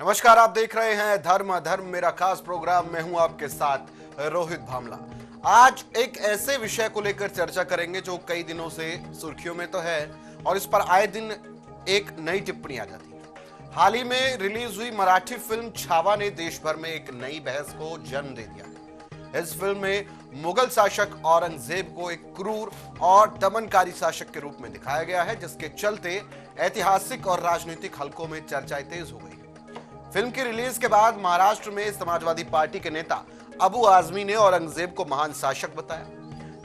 नमस्कार, आप देख रहे हैं धर्म अधर्म मेरा खास प्रोग्राम। मैं हूं आपके साथ रोहित भामला। आज एक ऐसे विषय को लेकर चर्चा करेंगे जो कई दिनों से सुर्खियों में तो है और इस पर आए दिन एक नई टिप्पणी आ जाती है। हाल ही में रिलीज हुई मराठी फिल्म छावा ने देश भर में एक नई बहस को जन्म दे दिया है। इस फिल्म में मुगल शासक औरंगजेब को एक क्रूर और दमनकारी शासक के रूप में दिखाया गया है, जिसके चलते ऐतिहासिक और राजनीतिक हलकों में चर्चाएं तेज हो गई। फिल्म की रिलीज के बाद महाराष्ट्र में समाजवादी पार्टी के नेता अबू आजमी ने औरंगजेब को महान शासक बताया,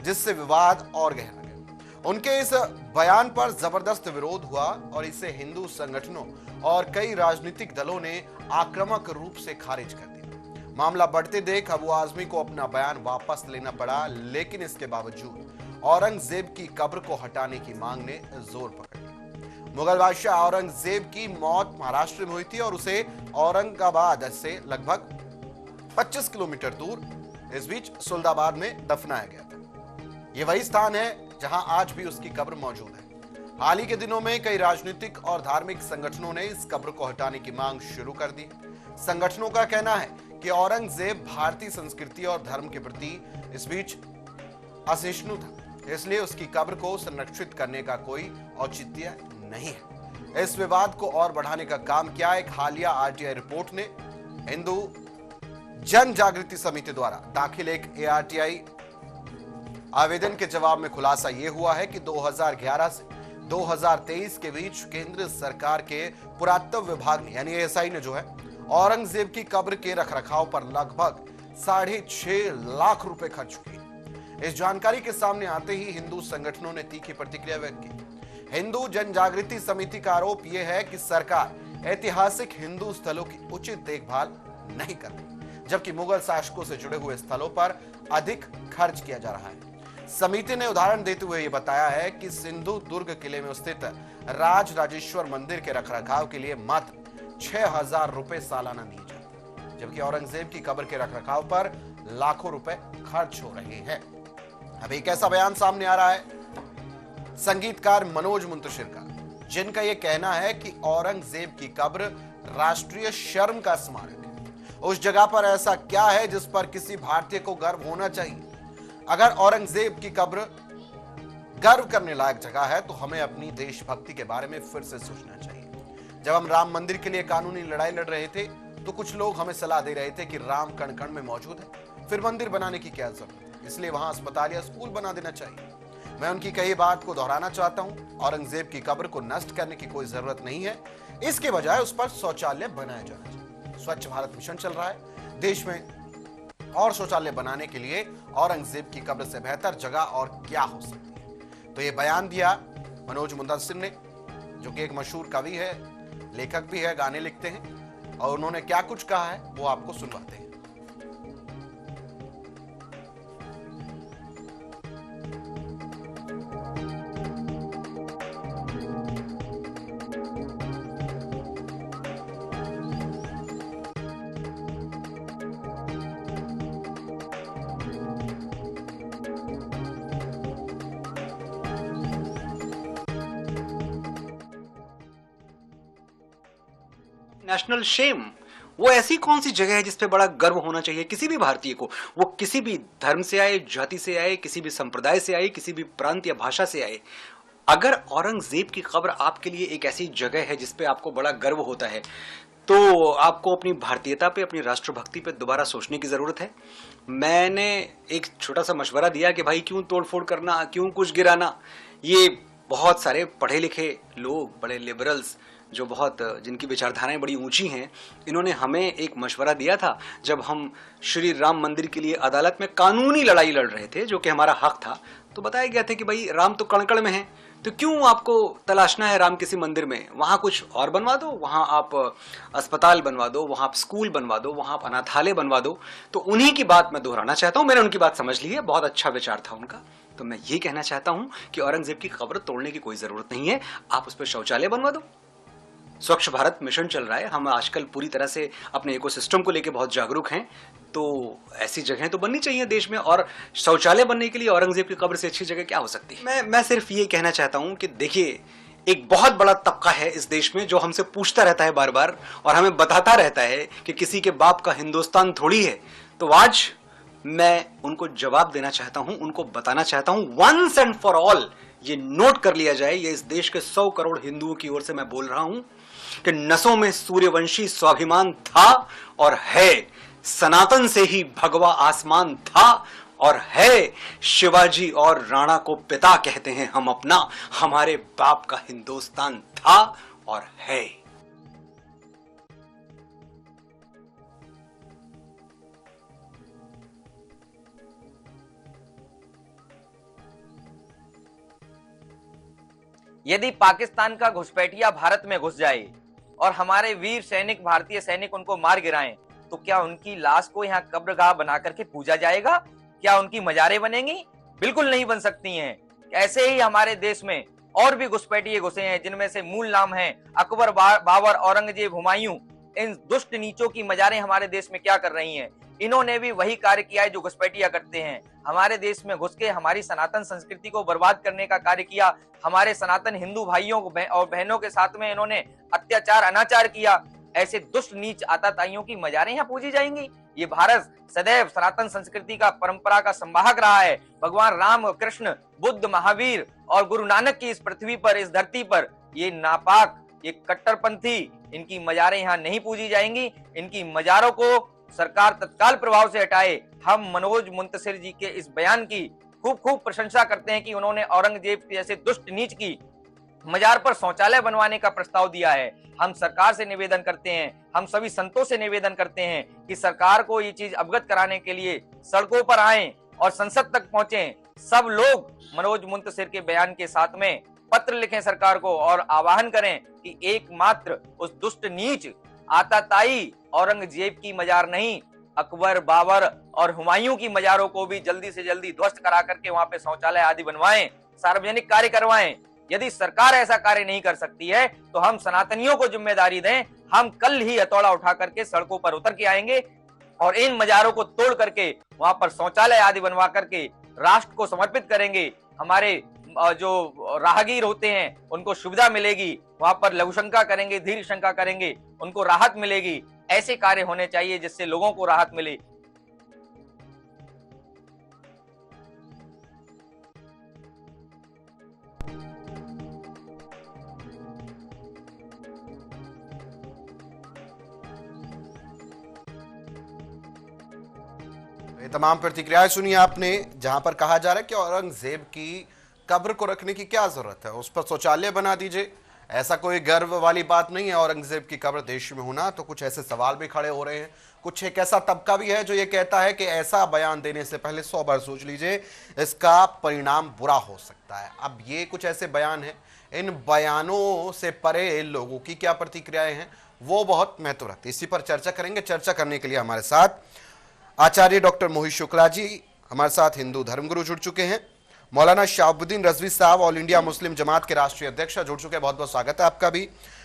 जिससे विवाद और गहरा गया। उनके इस बयान पर जबरदस्त विरोध हुआ और इसे हिंदू संगठनों और कई राजनीतिक दलों ने आक्रामक रूप से खारिज कर दिया। मामला बढ़ते देख अबू आजमी को अपना बयान वापस लेना पड़ा, लेकिन इसके बावजूद औरंगजेब की कब्र को हटाने की मांग ने जोर पकड़ लिया। मुगल बादशाह औरंगजेब की मौत महाराष्ट्र में हुई थी और उसे औरंगाबाद से लगभग 25 किलोमीटर दूर इस बीच सुल्तानाबाद में दफनाया गया था। यह वही स्थान है जहां आज भी उसकी कब्र मौजूद है। हाल ही के दिनों में कई राजनीतिक और धार्मिक संगठनों ने इस कब्र को हटाने की मांग शुरू कर दी। संगठनों का कहना है कि औरंगजेब भारतीय संस्कृति और धर्म के प्रति इस बीच असहिष्णु था, इसलिए उसकी कब्र को संरक्षित करने का कोई औचित्य नहीं है। इस विवाद को और बढ़ाने का काम किया एक हालिया आरटीआई रिपोर्ट ने। हिंदू जन जागृति समिति द्वारा दाखिल एक एआरटीआई आवेदन के जवाब में खुलासा यह हुआ है कि 2011 से 2023 के बीच केंद्र सरकार के पुरातत्व विभाग ने यानी एएसआई ने जो है औरंगजेब की कब्र के रखरखाव पर लगभग 6.5 लाख रुपए खर्च किए। इस जानकारी के सामने आते ही हिंदू संगठनों ने तीखी प्रतिक्रिया व्यक्त की। हिंदू जन जागृति समिति का आरोप यह है कि सरकार ऐतिहासिक हिंदू स्थलों की उचित देखभाल नहीं कर रही, जबकि मुगल शासकों से जुड़े हुए स्थलों पर अधिक खर्च किया जा रहा है। समिति ने उदाहरण देते हुए यह बताया है कि सिंधु दुर्ग किले में स्थित राज राजेश्वर मंदिर के रखरखाव के लिए मात्र 6,000 रुपए सालाना दिए जाते हैं, जबकि औरंगजेब की कब्र के रखरखाव पर लाखों रुपए खर्च हो रहे हैं। अब एक ऐसा बयान सामने आ रहा है संगीतकार मनोज मुंतशिर का, जिनका यह कहना है कि औरंगजेब की कब्र राष्ट्रीय शर्म का स्मारक है। उस जगह पर ऐसा क्या है जिस पर किसी भारतीय को गर्व होना चाहिए? अगर औरंगजेब की कब्र गर्व करने लायक जगह है तो हमें अपनी देशभक्ति के बारे में फिर से सोचना चाहिए। जब हम राम मंदिर के लिए कानूनी लड़ाई लड़ रहे थे तो कुछ लोग हमें सलाह दे रहे थे कि राम कण कण में मौजूद है, फिर मंदिर बनाने की क्या जरूरत है, इसलिए वहां अस्पताल या स्कूल बना देना चाहिए। मैं उनकी कही बात को दोहराना चाहता हूं। औरंगजेब की कब्र को नष्ट करने की कोई जरूरत नहीं है, इसके बजाय उस पर शौचालय बनाया जाना चाहिए। स्वच्छ भारत मिशन चल रहा है देश में, और शौचालय बनाने के लिए औरंगजेब की कब्र से बेहतर जगह और क्या हो सकती है। तो ये बयान दिया मनोज मुंतशिर ने, जो कि एक मशहूर कवि है, लेखक भी है, गाने लिखते हैं, और उन्होंने क्या कुछ कहा है वो आपको सुनवाते हैं। नेशनल शेम वो ऐसी कौन सी जगह है जिस पे बड़ा गर्व होना चाहिए किसी भी भारतीय को? वो किसी भी धर्म से आए, जाति से आए, किसी भी संप्रदाय से आए, किसी भी प्रांत या भाषा से आए। अगर औरंगजेब की कब्र आपके लिए एक ऐसी जगह है जिस पे आपको बड़ा गर्व होता है, तो आपको अपनी भारतीयता पे, अपनी राष्ट्रभक्ति पे दोबारा सोचने की जरूरत है। मैंने एक छोटा सा मशवरा दिया कि भाई क्यों तोड़फोड़ करना, क्यों कुछ गिराना। ये बहुत सारे पढ़े लिखे लोग, बड़े लिबरल्स, जो बहुत जिनकी विचारधाराएं बड़ी ऊंची हैं, इन्होंने हमें एक मशवरा दिया था जब हम श्री राम मंदिर के लिए अदालत में कानूनी लड़ाई लड़ रहे थे, जो कि हमारा हक था। तो बताया गया था कि भाई राम तो कण कण में है, तो क्यों आपको तलाशना है राम किसी मंदिर में? वहां कुछ और बनवा दो, वहां आप अस्पताल बनवा दो, वहां आप स्कूल बनवा दो, वहां आप अनाथालय बनवा दो। तो उन्हीं की बात मैं दोहराना चाहता हूं। मैंने उनकी बात समझ ली है, बहुत अच्छा विचार था उनका। तो मैं ये कहना चाहता हूं कि औरंगजेब की कब्र तोड़ने की कोई जरूरत नहीं है, आप उस पर शौचालय बनवा दो। स्वच्छ भारत मिशन चल रहा है, हम आजकल पूरी तरह से अपने इकोसिस्टम को लेकर बहुत जागरूक हैं, तो ऐसी जगहें तो बननी चाहिए देश में। और शौचालय बनने के लिए औरंगजेब की कब्र से अच्छी जगह क्या हो सकती है? मैं सिर्फ ये कहना चाहता हूं कि देखिए, एक बहुत बड़ा तबका है इस देश में जो हमसे पूछता रहता है बार बार और हमें बताता रहता है कि किसी के बाप का हिंदुस्तान थोड़ी है। तो आज मैं उनको जवाब देना चाहता हूं, उनको बताना चाहता हूं, वंस एंड फॉर ऑल ये नोट कर लिया जाए, ये इस देश के 100 करोड़ हिंदुओं की ओर से मैं बोल रहा हूं कि नसों में सूर्यवंशी स्वाभिमान था और है, सनातन से ही भगवा आसमान था और है, शिवाजी और राणा को पिता कहते हैं हम अपना, हमारे बाप का हिंदुस्तान था और है। यदि पाकिस्तान का घुसपैठिया भारत में घुस जाए और हमारे वीर सैनिक, भारतीय सैनिक उनको मार गिराएं, तो क्या उनकी लाश को यहाँ कब्रगाह बना करके पूजा जाएगा? क्या उनकी मजारें बनेंगी? बिल्कुल नहीं बन सकती हैं। ऐसे ही हमारे देश में और भी घुसपैठिए घुसे हैं, जिनमें से मूल नाम है अकबर, बाबर, औरंगजेब, हुमायूं। इन दुष्ट नीचों की मजारें हमारे देश में क्या कर रही हैं? इन्होंने भी वही कार्य किया है जो घुसपैठिया करते हैं। हमारे देश में घुस के हमारी सनातन संस्कृति को बर्बाद करने का कार्य किया। हमारे सनातन हिंदू भाइयों और बहनों के साथ में इन्होंने अत्याचार, अनाचार किया। ऐसे दुष्ट नीच आताताइयों की मजारें यहाँ पूजी जाएंगी? ये भारत सदैव सनातन संस्कृति का, परंपरा का संवाहक रहा है। भगवान राम, कृष्ण, बुद्ध, महावीर और गुरु नानक की इस पृथ्वी पर, इस धरती पर ये नापाक, ये कट्टरपंथी, इनकी मजारें यहाँ नहीं पूजी जाएंगी। इनकी मजारों को सरकार तत्काल प्रभाव से हटाए। हम मनोज मुंतशिर जी के इस बयान की खूब प्रशंसा करते हैं कि उन्होंने औरंगजेब जैसे दुष्ट नीच की मजार पर शौचालय बनवाने का प्रस्ताव दिया है। हम सरकार से निवेदन करते हैं, हम सभी संतों से निवेदन करते हैं कि सरकार को ये चीज अवगत कराने के लिए सड़कों पर आएं और संसद तक पहुंचें। सब लोग मनोज मुंतशिर के बयान के साथ में पत्र लिखें सरकार को और आह्वान करें कि एकमात्र उस दुष्ट नीच आताताई औरंगजेब की मजार नहीं, अकबर, बाबर और हुमायूं की मजारों को भी जल्दी से जल्दी ध्वस्त करा करके वहां पे शौचालय आदि बनवाएं, सार्वजनिक कार्य करवाएं। यदि सरकार ऐसा कार्य नहीं कर सकती है तो हम सनातनियों को जिम्मेदारी दें। हम कल ही हथौड़ा उठा करके सड़कों पर उतर के आएंगे और इन मजारों को तोड़ करके वहां पर शौचालय आदि बनवा करके राष्ट्र को समर्पित करेंगे। हमारे जो राहगीर होते हैं उनको सुविधा मिलेगी, वहां पर लघु शंका करेंगे, धीर शंका करेंगे, उनको राहत मिलेगी। ऐसे कार्य होने चाहिए जिससे लोगों को राहत मिले। ये तमाम प्रतिक्रियाएं सुनी आपने, जहां पर कहा जा रहा है कि औरंगजेब की कब्र को रखने की क्या जरूरत है, उस पर शौचालय बना दीजिए। ऐसा कोई गर्व वाली बात नहीं है औरंगजेब की कब्र देश में होना। तो कुछ ऐसे सवाल भी खड़े हो रहे हैं। कुछ एक ऐसा तबका भी है जो ये कहता है कि ऐसा बयान देने से पहले 100 बार सोच लीजिए, इसका परिणाम बुरा हो सकता है। अब ये कुछ ऐसे बयान हैं, इन बयानों से परे लोगों की क्या प्रतिक्रियाएं हैं वो बहुत महत्व रखती है। इसी पर चर्चा करेंगे। चर्चा करने के लिए हमारे साथ आचार्य डॉक्टर मोहित शुक्ला जी हमारे साथ हिंदू धर्मगुरु जुड़ चुके हैं। मौलाना शहाबुद्दीन रजवी साहब ऑल इंडिया मुस्लिम जमात के राष्ट्रीय अध्यक्ष जुड़ चुके हैं, बहुत बहुत स्वागत है आपका भी।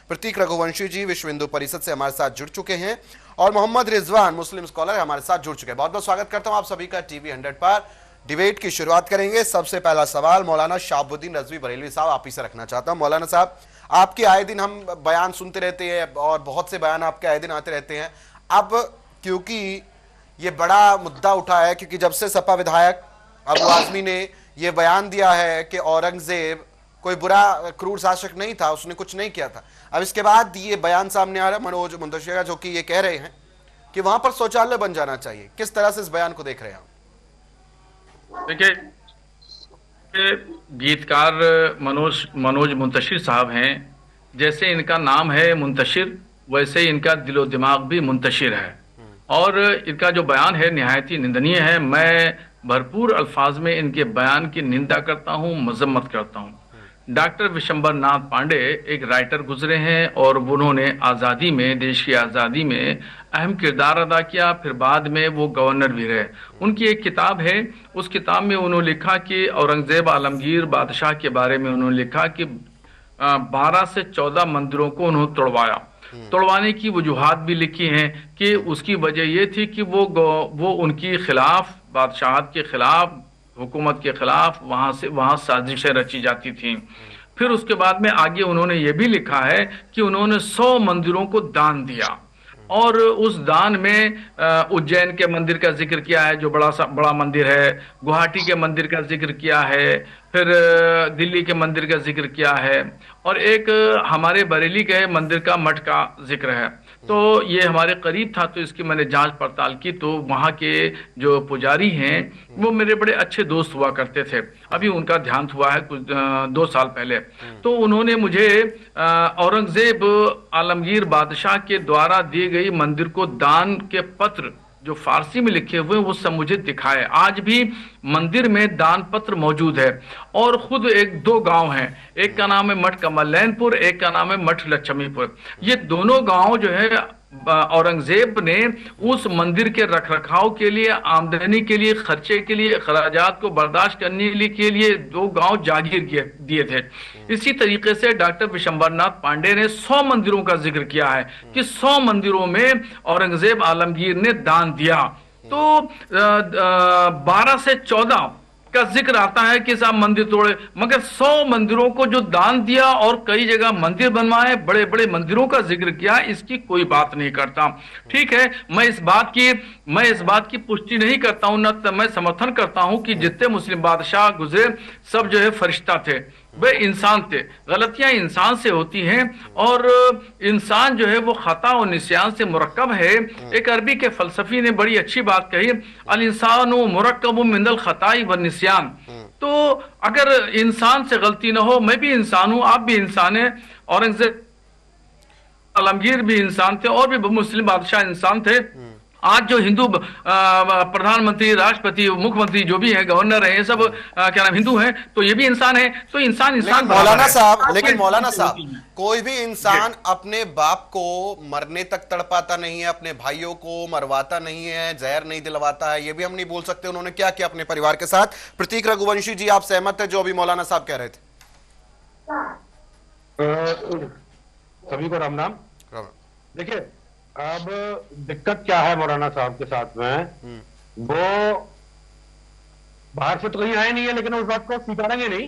प्रतीक रघुवंशी जी विश्व हिंदू परिषद से हमारे साथ जुड़ चुके हैं और मोहम्मद रिजवान मुस्लिम स्कॉलर हमारे साथ जुड़ चुके हैं। बहुत बहुत स्वागत करता हूं आप सभी का टीवी 100 पर। डिबेट की शुरुआत करेंगे। सबसे पहला सवाल मौलाना शहाबुद्दीन रजवी बरेलवी साहब आप ही से रखना चाहता हूं। मौलाना साहब, आपके आए दिन हम बयान सुनते रहते हैं और बहुत से बयान आपके आए दिन आते रहते हैं। अब क्योंकि ये बड़ा मुद्दा उठा है, क्योंकि जब से सपा विधायक अबू आजमी ने ये बयान दिया है कि औरंगजेब कोई बुरा क्रूर शासक नहीं था, उसने कुछ नहीं किया था, अब इसके बाद ये बयान सामने आ रहा है मनोज मुंतशिर का, जो कि ये कह रहे हैं कि वहां पर शौचालय बन जाना चाहिए। किस तरह से इस बयान को देख रहे हैं आप? देखिए, गीतकार मनोज मुंतशिर साहब हैं। जैसे इनका नाम है मुंतशिर, वैसे ही इनका दिलो दिमाग भी मुंतशिर है और इनका जो बयान है निहायत ही निंदनीय है। मैं भरपूर अल्फाज में इनके बयान की निंदा करता हूं, मजम्मत करता हूं। डॉक्टर विशंबर नाथ पांडे एक राइटर गुजरे हैं और उन्होंने आज़ादी में, देश की आज़ादी में अहम किरदार अदा किया, फिर बाद में वो गवर्नर भी रहे। उनकी एक किताब है, उस किताब में उन्होंने लिखा कि औरंगजेब आलमगीर बादशाह के बारे में उन्होंने लिखा कि 12 से 14 मंदिरों को उन्होंने तोड़वाया। तोड़वाने की वजूहात भी लिखी हैं कि उसकी वजह यह थी कि वो उनकी खिलाफ, बादशाहत के खिलाफ, हुकूमत के खिलाफ वहां साजिशें रची जाती थी। फिर उसके बाद में आगे उन्होंने ये भी लिखा है कि उन्होंने 100 मंदिरों को दान दिया, और उस दान में उज्जैन के मंदिर का जिक्र किया है जो बड़ा मंदिर है, गुवाहाटी के मंदिर का जिक्र किया है, फिर दिल्ली के मंदिर का जिक्र किया है, और एक हमारे बरेली के मंदिर का मठ का जिक्र है। तो ये हमारे करीब था, तो इसकी मैंने जांच पड़ताल की, तो वहाँ के जो पुजारी हैं वो मेरे बड़े अच्छे दोस्त हुआ करते थे। अभी उनका देहांत हुआ है कुछ 2 साल पहले। तो उन्होंने मुझे औरंगजेब आलमगीर बादशाह के द्वारा दी गई मंदिर को दान के पत्र जो फारसी में लिखे हुए हैं वो सब मुझे दिखाए। आज भी मंदिर में दान पत्र मौजूद है, और खुद 2 गांव हैं, एक का नाम है मठ कमलैनपुर, एक का नाम है मठ लक्ष्मीपुर। ये दोनों गांव जो है औरंगजेब ने उस मंदिर के रखरखाव के लिए, आमदनी के लिए, खर्चे के लिए, अखराजात को बर्दाश्त करने के लिए 2 गांव जागीर दिए थे। इसी तरीके से डॉक्टर विशंबरनाथ पांडे ने 100 मंदिरों का जिक्र किया है कि 100 मंदिरों में औरंगजेब आलमगीर ने दान दिया। तो 12 से 14 का जिक्र आता है कि साहब मंदिर तोड़े, मगर 100 मंदिरों को जो दान दिया और कई जगह मंदिर बनवाए, बड़े बड़े मंदिरों का जिक्र किया, इसकी कोई बात नहीं करता। ठीक है, मैं इस बात की पुष्टि नहीं करता हूं, न मैं समर्थन करता हूं कि जितने मुस्लिम बादशाह गुजरे सब जो है फरिश्ता थे, वे इंसान थे। गलतियां इंसान से होती हैं, और इंसान जो है वो खता और निस्यान से मुरक्कब है। एक अरबी के फलसफी ने बड़ी अच्छी बात कही, अल इंसानु मुरक्कबुम मिनल खताई व निस्यान। तो अगर इंसान से गलती ना हो, मैं भी इंसान हूं, आप भी इंसान हैं, औरंगजेब आलमगीर भी इंसान थे, और भी मुस्लिम बादशाह इंसान थे। आज जो हिंदू प्रधानमंत्री, राष्ट्रपति, मुख्यमंत्री जो भी है, गवर्नर है, ये सब क्या नाम हिंदू हैं, तो ये भी इंसान है। तो इंसान मौलाना साहब, कोई भी इंसान अपने बाप को मरने तक तड़पाता नहीं है, अपने भाइयों को मरवाता नहीं है, जहर नहीं दिलवाता है। ये भी हम नहीं बोल सकते उन्होंने क्या किया अपने परिवार के साथ। प्रतीक रघुवंशी जी, आप सहमत है जो अभी मौलाना साहब कह रहे थे? सभी को राम नाम। देखिए, अब दिक्कत क्या है मौलाना साहब के साथ में, वो बाहर से तो कहीं आए नहीं है, लेकिन उस बात को स्वीकारेंगे नहीं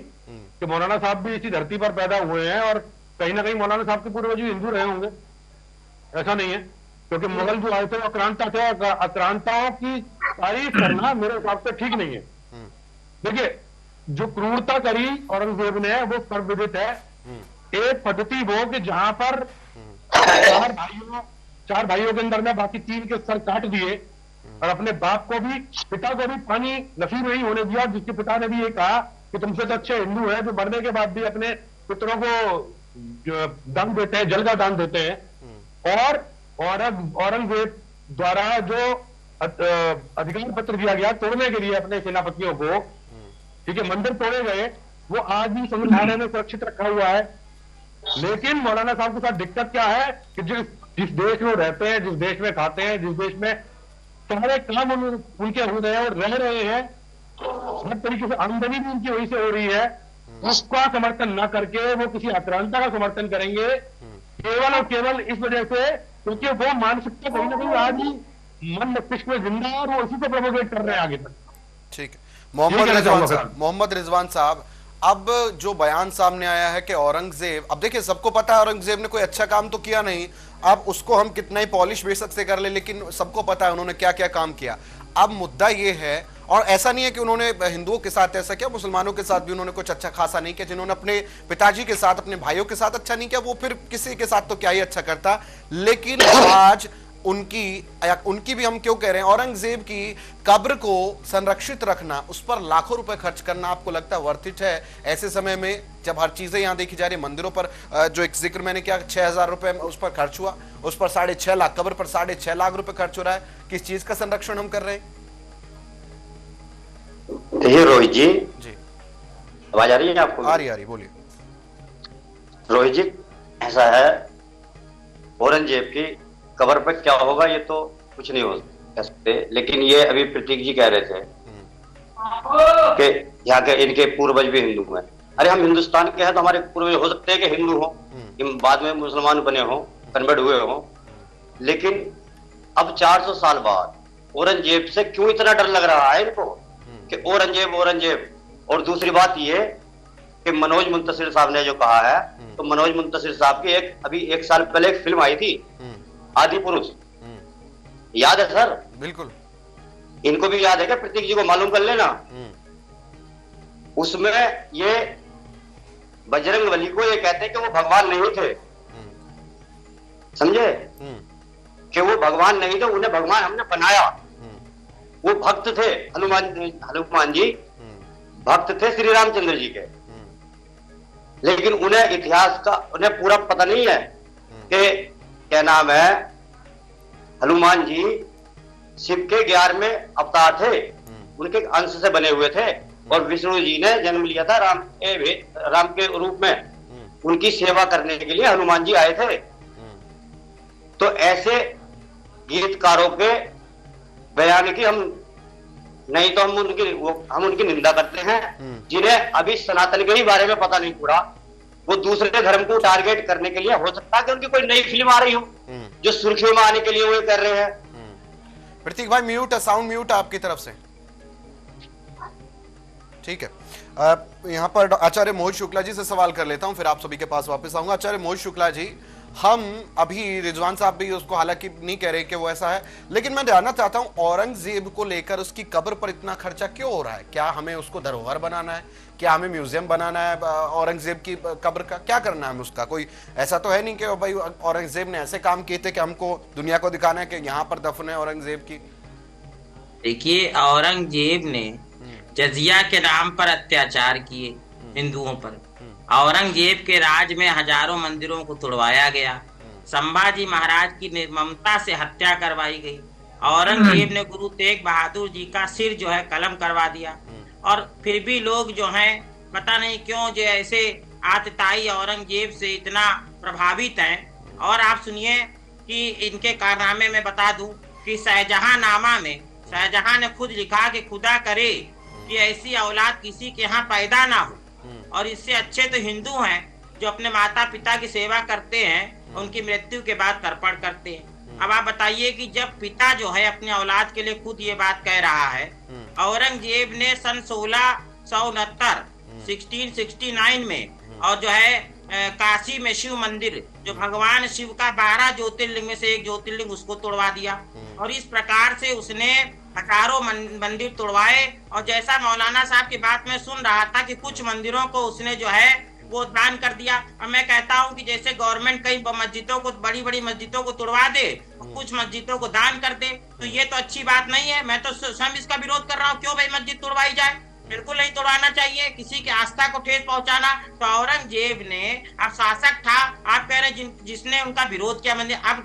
कि मौलाना साहब भी इसी धरती पर पैदा हुए हैं, और कहीं ना कहीं मौलाना साहब के पूर्वज भी हिंदू रहे होंगे, ऐसा नहीं है। क्योंकि मुगल जो आए थे वो आक्रांता थे, और आक्रांताओं की तारीफ करना मेरे हिसाब से ठीक नहीं है। देखिए, जो क्रूरता करी औरंगजेब ने वो सर्वविदित है। एक पद्धति वो कि जहां पर 4 भाइयों के अंदर में बाकी 3 के सर काट दिए, और अपने बाप को भी, पिता को भी पानी नसीब नहीं होने दिया, जिसके पिता ने भी ये कहा कि तुमसे तो अच्छे हिंदू हैं जो मरने के बाद भी अपने पुत्रों को दान देते हैं, जल का दान देते हैं। और औरंगजेब द्वारा जो अधिकार पत्र दिया गया तोड़ने के लिए अपने सेनापतियों को, ठीक है, मंदिर तोड़े गए, वो आज भी संविधान में सुरक्षित रखा हुआ है। लेकिन मौलाना साहब के साथ दिक्कत क्या है कि जिस देश में रहते हैं, जिस देश में खाते हैं, जिस देश में सारे काम उनके हो रहे हैं और रह रहे हैं, हर तरीके से आमदनी भी उनकी वही से हो रही है, उसका समर्थन न करके वो किसी आक्रांता का समर्थन करेंगे, केवल और केवल इस वजह से क्योंकि वो मानसिकता कहीं ना कहीं आज ही मन मस्तिष्क में जिंदा है, और वो इसी को प्रोपोगेट कर रहे हैं आगे तक। ठीक है, मोहम्मद रिजवान साहब, अब जो बयान सामने आया है कि औरंगजेब, अब देखिए सबको पता है औरंगजेब ने कोई अच्छा काम तो किया नहीं, अब उसको हम कितना ही पॉलिश बेशक से कर ले, लेकिन सबको पता है उन्होंने क्या क्या काम किया। अब मुद्दा ये है, और ऐसा नहीं है कि उन्होंने हिंदुओं के साथ ऐसा किया, मुसलमानों के साथ भी उन्होंने कुछ अच्छा खासा नहीं किया। जिन्होंने अपने पिताजी के साथ, अपने भाइयों के साथ अच्छा नहीं किया, वो फिर किसी के साथ तो क्या ही अच्छा करता। लेकिन आज उनकी भी हम क्यों कह रहे हैं, औरंगजेब की कब्र को संरक्षित रखना, उस पर लाखों रुपए खर्च करना आपको लगता है वर्थ इट है ऐसे समय में, जब हर चीजें यहां देखी जा रही है? मंदिरों पर जो एक जिक्र मैंने किया 6000 रुपए उस पर खर्च हुआ, उस पर 6.5 लाख, कब्र पर 6.5 लाख रुपए खर्च हो रहा है। किस चीज का संरक्षण हम कर रहे हैं? देखिए रोहित जी, आवाज आ रही है आपको? आ रही, बोलिए। रोहित जी, ऐसा है, औरंगजेब की कब्र पर क्या होगा ये तो कुछ नहीं हो सकते, लेकिन ये अभी प्रतीक जी कह रहे थे कि यहाँ के इनके पूर्वज भी हिंदू हैं। अरे हम हिंदुस्तान के हैं तो हमारे पूर्वज हो सकते हैं कि हिंदू हो, बाद में मुसलमान बने हो, कन्वर्ट हुए हो, लेकिन अब 400 साल बाद औरंगजेब से क्यों इतना डर लग रहा है इनको कि औरंगजेब। और दूसरी बात ये कि मनोज मुंतशिर साहब ने जो कहा है, तो मनोज मुंतशिर साहब की अभी 1 साल पहले एक फिल्म आई थी, आदि पुरुष, याद है सर? बिल्कुल। इनको भी याद है क्या? प्रतीक जी को मालूम कर लेना। उसमें ये बजरंगबली को ये कहते हैं कि वो भगवान नहीं थे, समझे? कि वो भगवान नहीं थे, उन्हें भगवान हमने बनाया। वो भक्त थे, हनुमान जी भक्त थे श्री रामचंद्र जी के, लेकिन उन्हें इतिहास का उन्हें पूरा पता नहीं है कि क्या नाम है, हनुमान जी शिव के 11वें अवतार थे, उनके अंश से बने हुए थे, और विष्णु जी ने जन्म लिया था राम के रूप में। उनकी सेवा करने के लिए हनुमान जी आए थे। तो ऐसे गीतकारों के बयान की हम नहीं तो हम उनकी निंदा करते हैं, जिन्हें अभी सनातन के ही बारे में पता नहीं पूरा। वो दूसरे धर्म को टारगेट करने के लिए, हो सकता है कि उनकी कोई नई फिल्म आ रही हो जो सुर्खियों में आने के लिए वो कर रहे हैं। प्रतीक भाई म्यूट है, साउंड म्यूट है आपकी तरफ से। ठीक है, यहाँ पर आचार्य मोहित शुक्ला जी से सवाल कर लेता हूं, फिर आप सभी के पास वापस आऊंगा। आचार्य मोहित शुक्ला जी, हम अभी रिजवान साहब भी उसको हालांकि नहीं कह रहे कि वो ऐसा है, लेकिन मैं जानना चाहता हूं औरंगजेब को लेकर उसकी कब्र पर इतना खर्चा क्यों हो रहा है? क्या हमें उसको धरोहर बनाना है? क्या हमें म्यूजियम बनाना है औरंगजेब की कब्र का? क्या करना है हमें उसका? कोई ऐसा तो है नहीं कि भाई औरंगजेब ने ऐसे काम किए थे कि हमको दुनिया को दिखाना है कि यहाँ पर दफन है औरंगजेब की। देखिए, औरंगजेब ने जजिया के नाम पर अत्याचार किए हिंदुओं पर। औरंगजेब के राज में हजारों मंदिरों को तोड़वाया गया। संभाजी महाराज की निर्ममता से हत्या करवाई गई। औरंगजेब ने गुरु तेग बहादुर जी का सिर जो है कलम करवा दिया, और फिर भी लोग जो हैं पता नहीं क्यों जो ऐसे आतताई औरंगजेब से इतना प्रभावित हैं। और आप सुनिए कि इनके कारनामे में बता दूं कि शाहजहां नामा में शाहजहां ने खुद लिखा कि खुदा करे कि ऐसी औलाद किसी के यहाँ पैदा ना हो, और इससे अच्छे तो हिंदू हैं जो अपने माता पिता की सेवा करते हैं, उनकी मृत्यु के बाद तर्पण करते हैं। अब आप बताइए कि जब पिता जो है अपने औलाद के लिए खुद ये बात कह रहा है, औरंगजेब ने सन 1669 में और जो है काशी में शिव मंदिर, जो भगवान शिव का 12 ज्योतिर्लिंग में से एक ज्योतिर्लिंग, उसको तोड़वा दिया। और इस प्रकार से उसने हजारों मंदिर तोड़वाए। और जैसा मौलाना साहब की बात में सुन रहा था कि कुछ मंदिरों को उसने जो है वो दान कर दिया। अब मैं कहता हूं कि जैसे गवर्नमेंट कई मस्जिदों को, बड़ी बड़ी मस्जिदों को तोड़वा दे, कुछ मस्जिदों को दान कर दे, तो ये तो अच्छी बात नहीं है। मैं तो स्वयं इसका विरोध कर रहा हूँ। क्यों भाई मस्जिद तोड़वाई जाए? बिल्कुल नहीं तोड़वाना चाहिए, किसी की आस्था को ठेस पहुंचाना। तो औरंगजेब ने, अब शासक था, आप कह रहे जिसने उनका विरोध किया मंदिर। अब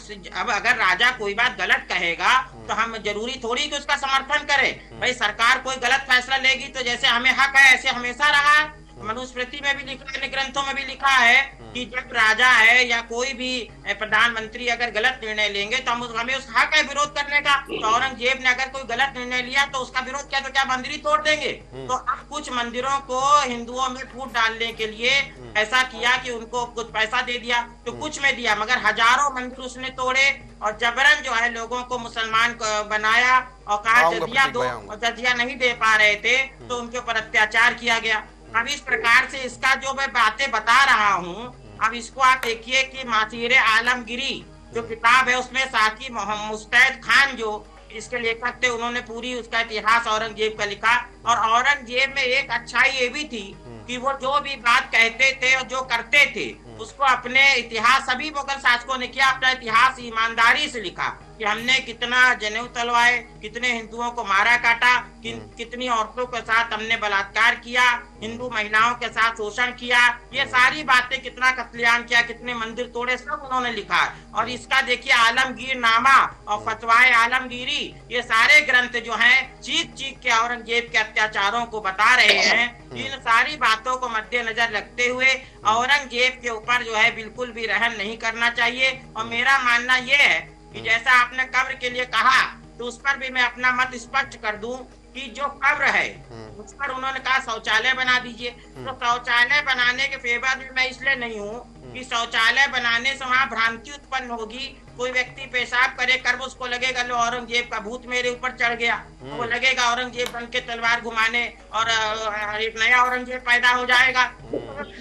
अगर राजा कोई बात गलत कहेगा तो हम जरूरी थोड़ी कि उसका समर्थन करें। भाई सरकार कोई गलत फैसला लेगी तो जैसे हमें हक है ऐसे हमेशा रहा है। मनुस्मृति में भी लिखा है, ग्रंथों में भी लिखा है कि जब राजा है या कोई भी प्रधानमंत्री अगर गलत निर्णय लेंगे तो हमें उस हक है विरोध करने का। तो औरंगजेब ने अगर कोई गलत निर्णय लिया तो उसका विरोध किया तो क्या मंदिर ही तोड़ देंगे? तो अब कुछ मंदिरों को हिंदुओं में फूट डालने के लिए ऐसा किया कि उनको कुछ पैसा दे दिया, तो कुछ में दिया, मगर हजारों मंदिर उसने तोड़े और जबरन जो है लोगों को मुसलमान बनाया और कहा जजिया दो, और जजिया नहीं दे पा रहे थे तो उनके ऊपर अत्याचार किया गया। अब इस प्रकार से इसका जो मैं बातें बता रहा हूँ, अब इसको आप देखिए कि मासीरे आलमगिरी जो किताब है उसमें साकी मुस्तैद खान जो इसके लेखक थे, उन्होंने पूरी उसका इतिहास औरंगजेब का लिखा। और औरंगजेब में एक अच्छाई ये भी थी कि वो जो भी बात कहते थे और जो करते थे उसको अपने इतिहास, सभी मुगल शासकों ने किया, अपना इतिहास ईमानदारी से लिखा कि हमने कितना जनेऊ तलवाए, कितने हिंदुओं को मारा काटा, कितनी औरतों के साथ हमने बलात्कार किया, हिंदू महिलाओं के साथ शोषण किया, ये सारी बातें, कितना कत्लेआम किया, कितने मंदिर तोड़े, सब उन्होंने लिखा। और इसका देखिए आलमगीर नामा और फतवाए आलमगीरी, ये सारे ग्रंथ जो हैं चीख चीख के औरंगजेब के अत्याचारों को बता रहे हैं। इन सारी बातों को मद्देनजर रखते हुए औरंगजेब के ऊपर जो है बिल्कुल भी रहम नहीं करना चाहिए। और मेरा मानना यह है कि जैसा आपने कब्र के लिए कहा, तो उस पर भी मैं अपना मत स्पष्ट कर दूं कि जो कब्र है उस पर उन्होंने कहा शौचालय बना दीजिए। तो शौचालय बनाने के फेवर में मैं इसलिए नहीं हूँ कि शौचालय बनाने से वहां भ्रांति उत्पन्न होगी। कोई व्यक्ति पेशाब करे कर्म उसको लगेगा लो औरंगजेब का भूत मेरे ऊपर चढ़ गया, वो लगेगा औरंगजेब बन के तलवार घुमाने और एक नया औरंगजेब पैदा हो जाएगा।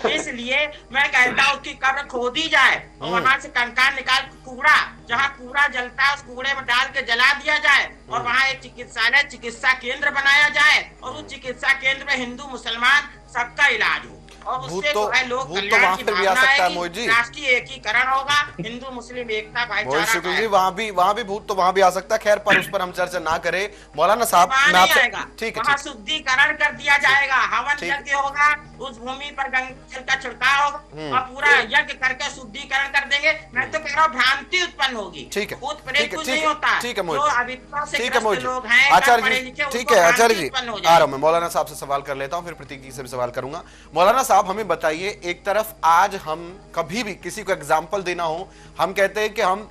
इसलिए मैं कहता हूँ कि कब्र खोदी जाए और वहां से कंकाल निकाल कूड़ा, जहाँ कूड़ा जलता है उस कूड़े में डाल के जला दिया जाए और वहाँ एक चिकित्सालय चिकित्सा केंद्र बनाया जाए और उस चिकित्सा केंद्र में हिंदू मुसलमान सबका इलाज हो और उससे जो है लोग कल्याण की भावना आएगी, राष्ट्रीय एकीकरण होगा, हिंदू मुस्लिम एकता भाईचारा शुक्ल जी वहाँ भी भूत तो वहां भी आ सकता है। खैर पर उस पर हम चर्चा ना करें। मौलाना साहब मैं आपसे ठीक है, वहाँ शुद्धिकरण कर दिया जाएगा, हवन यज्ञ होगा, उस भूमि पर गंगा जल का छिड़काव होगा और पूरा यज्ञ करके शुद्धिकरण कर देंगे। मैं तो कह रहा हूँ भ्रांति उत्पन्न होगी, ठीक है, भूत प्रेत कुछ नहीं होता, ठीक है, जो अविद्या से ठीक है ग्रस्त लोग हैं, आचार्य जी, ठीक है आचार्य जी, आ रहा हूँ मैं मौलाना साहब से सवाल कर लेता हूँ, फिर प्रतीक जी से भी सवाल करूंगा। मौलाना साहब हमें बताइए, एक तरफ आज हम कभी भी किसी को एग्जाम्पल देना हो, हम कहते हैं कि हम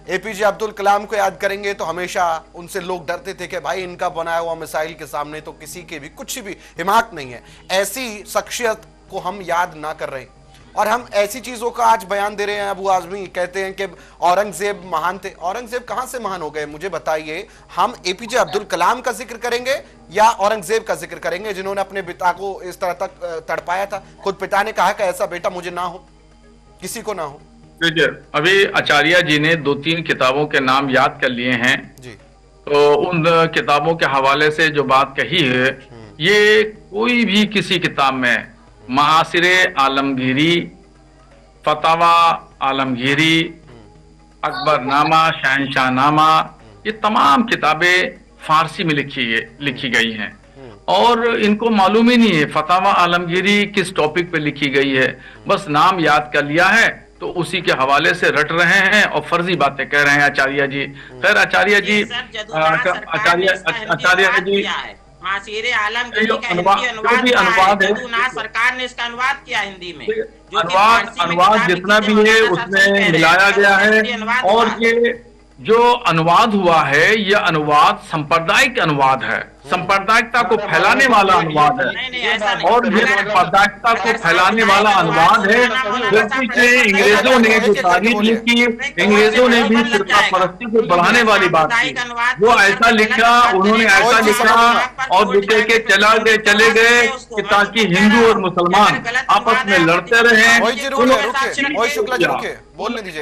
एपीजे अब्दुल कलाम को याद करेंगे तो हमेशा उनसे लोग डरते थे कि भाई इनका बनाया हुआ मिसाइल के सामने तो किसी के भी कुछ भी हिम्मत नहीं है। ऐसी शख्सियत को हम याद ना कर रहे और हम ऐसी चीजों का आज बयान दे रहे हैं। अबू आजमी कहते हैं कि औरंगजेब महान थे। औरंगजेब कहां से महान हो गए मुझे बताइए। हम एपीजे अब्दुल कलाम का जिक्र करेंगे या औरंगजेब का जिक्र करेंगे जिन्होंने अपने पिता को इस तरह तक तड़पाया था? खुद पिता ने कहा कि ऐसा बेटा मुझे ना हो, किसी को ना हो। देखिए अभी आचार्य जी ने 2-3 किताबों के नाम याद कर लिए हैं जी, तो उन किताबों के हवाले से जो बात कही है, ये कोई भी किसी किताब में मासिरे आलमगीरी, फतावा आलमगीरी, अकबरनामा, शहनशाहनामा, ये तमाम किताबें फारसी में लिखी गई हैं और इनको मालूम ही नहीं है फतावा आलमगीरी किस टॉपिक पे लिखी गई है। बस नाम याद कर लिया है तो उसी के हवाले से रट रहे हैं और फर्जी बातें कह रहे हैं आचार्य जी। खैर आचार्य जी, आचार्य जी मासीरे आलमगीरी का हिंदी अनुवाद है, सरकार ने इसका अनुवाद किया हिंदी में। अनुवाद जितना भी है उसमें मिलाया गया है और ये जो अनुवाद हुआ है यह अनुवाद सांप्रदायिक अनुवाद है, सांप्रदायिकता को फैलाने वाला अनुवाद है और ये सांप्रदायिकता को फैलाने वाला अनुवाद है। जबकि कि अंग्रेजों ने जो तारीफ लिखी, अंग्रेजों ने भी फिरका परस्ती को बढ़ाने वाली बात की। वो ऐसा लिखा, उन्होंने ऐसा लिखा और लिखे के चले गए कि ताकि हिंदू और मुसलमान आपस में लड़ते रहे।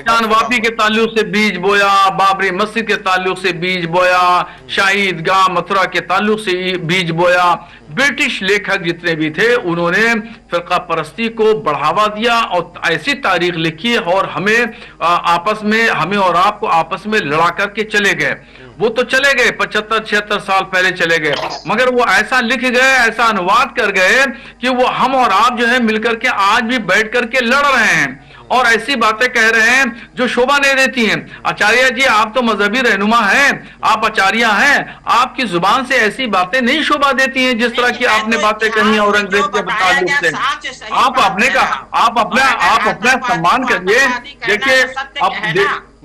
जानवापी के ताल्लुक से बीज बोया, बाबरी मस्जिद के ताल्लुक से बीज बोया, शाही ईदगाह मथुरा के ताल्लुक से बीज बोया। ब्रिटिश लेखक जितने भी थे उन्होंने फिरका परस्ती को बढ़ावा दिया और ऐसी तारीख लिखी और हमें आपस में, हमें और आपको आपस में लड़ा करके चले गए। वो तो चले गए 75-76 साल पहले चले गए, मगर वो ऐसा लिख गए, ऐसा अनुवाद कर गए कि वो हम और आप जो है मिलकर के आज भी बैठ करके लड़ रहे हैं और ऐसी बातें कह रहे हैं जो शोभा नहीं देती हैं। आचार्य जी, आप तो मजहबी रहनुमा हैं, आप आचार्य हैं, आपकी जुबान से ऐसी बातें नहीं शोभा देती हैं जिस तरह की आपने बातें कही औरंगजेब के ताल्लुक से। आप अपना सम्मान करिए।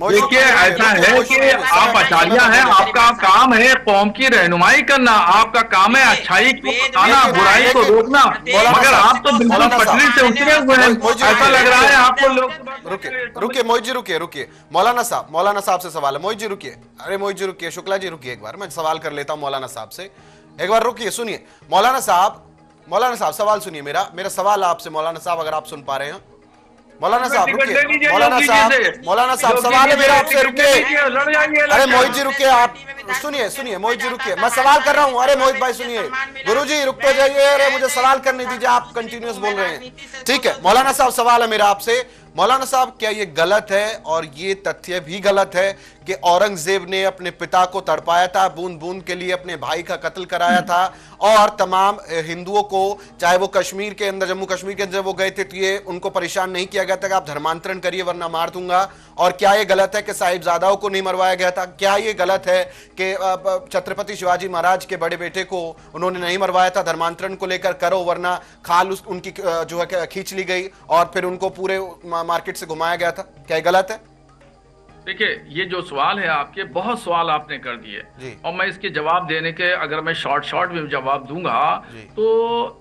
देखिए ऐसा है कि आप आचार्य हैं, आपका काम है कौम की रहनुमाई करना, आपका काम है अच्छाई को बताना, बुराई को रोकना, मगर आप तो बिल्कुल पटरी से उतरे हुए हैं। ऐसा लग रहा है आपको लोग। रुकिए मोहित जी, रुकिए मौलाना साहब से सवाल है। मोहित जी रुकिए, अरे मोहित जी रुकिए, शुक्ला जी रुकिए, एक बार मैं सवाल कर लेता हूं मौलाना साहब से। एक बार रुकिए, सुनिए मौलाना साहब सवाल सुनिए मेरा सवाल आपसे। मौलाना साहब अगर आप सुन पा रहे हैं, मौलाना साहब रुकिए, मौलाना साहब सवाल है मेरा आपसे, रुकिए। अरे मोहित जी रुकिए, आप सुनिए मोहित जी रुकिए, मैं सवाल कर रहा हूं। अरे मोहित भाई सुनिए, गुरुजी रुक तो जाइए, अरे मुझे सवाल करने दीजिए, आप कंटिन्यूअस बोल रहे हैं। ठीक है मौलाना साहब, सवाल है मेरा आपसे। मौलाना साहब, क्या ये गलत है और ये तथ्य भी गलत है कि औरंगजेब ने अपने पिता को तड़पाया था, बूंद बूंद के लिए अपने भाई का कत्ल कराया था और तमाम हिंदुओं को, चाहे वो कश्मीर के अंदर, जम्मू कश्मीर के अंदर वो गए थे तो ये उनको परेशान नहीं किया गया था कि आप धर्मांतरण करिए वरना मार दूंगा? और क्या ये गलत है कि साहिबजादाओं को नहीं मरवाया गया था? क्या ये गलत है कि छत्रपति शिवाजी महाराज के बड़े बेटे को उन्होंने नहीं मरवाया था? धर्मांतरण को लेकर करो वरना खाल उनकी जो है खींच ली गई और फिर उनको पूरे मार्केट से घुमाया गया था। क्या ये गलत है? देखिए, ये जो सवाल है आपके, बहुत सवाल आपने कर दिए और मैं इसके जवाब देने के, अगर मैं शॉर्ट में जवाब दूंगा तो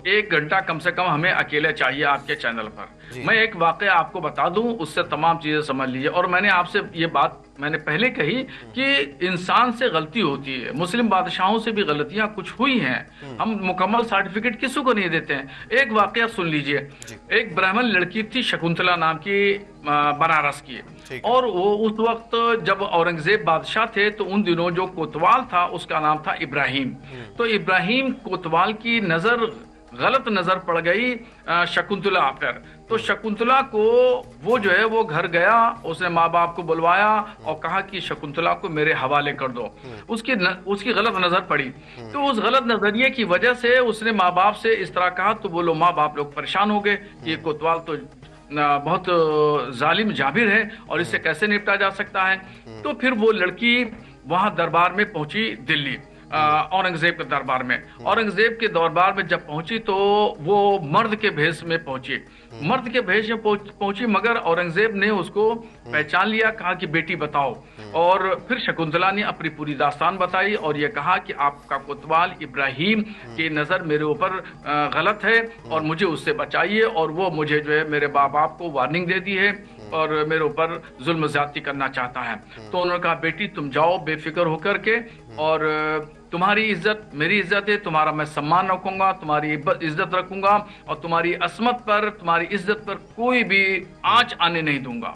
1 घंटा कम से कम हमें अकेले चाहिए आपके चैनल पर। मैं एक वाकया आपको बता दूं, उससे तमाम चीजें समझ लीजिए। और मैंने आपसे ये बात मैंने पहले कही कि इंसान से गलती होती है, मुस्लिम बादशाहों से भी गलतियां कुछ हुई हैं, हम मुकम्मल सर्टिफिकेट किसी को नहीं देते हैं। एक वाकया सुन लीजिए। एक ब्राह्मण लड़की थी शकुंतला नाम की, बनारस की, और वो उस वक्त जब औरंगजेब बादशाह थे तो उन दिनों जो कोतवाल था उसका नाम था इब्राहिम। तो इब्राहिम कोतवाल की गलत नजर पड़ गई शकुंतला पर। तो शकुंतला को वो जो है वो घर गया, उसने माँ बाप को बुलवाया और कहा कि शकुंतला को मेरे हवाले कर दो। उसकी गलत नजर पड़ी, तो उस गलत नजरिए की वजह से उसने माँ बाप से इस तरह कहा, तो वो लोग माँ बाप लोग परेशान हो गए कि ये कोतवाल तो बहुत जालिम जाबिर है और इससे कैसे निपटा जा सकता है। तो फिर वो लड़की वहां दरबार में पहुंची, दिल्ली औरंगजेब के दरबार में। औरंगजेब के दरबार में जब पहुंची तो वो मर्द के भेष में पहुंची, मर्द के भेष में पहुंची, मगर औरंगजेब ने उसको पहचान लिया, कहा कि बेटी बताओ। और फिर शकुंतला ने अपनी पूरी दास्तान बताई और ये कहा कि आपका कोतवाल इब्राहिम की नजर मेरे ऊपर गलत है और मुझे उससे बचाइए, और वो मुझे जो है मेरे बाप को वार्निंग दे दी है और मेरे ऊपर जुल्म ज्यादती करना चाहता है। तो उन्होंने कहा बेटी तुम जाओ बेफिक्र होकर के, और तुम्हारी इज्जत मेरी इज्जत है, तुम्हारा मैं सम्मान रखूंगा, तुम्हारी इज्जत रखूंगा और तुम्हारी असमत पर, तुम्हारी इज्जत पर कोई भी आंच आने नहीं दूंगा।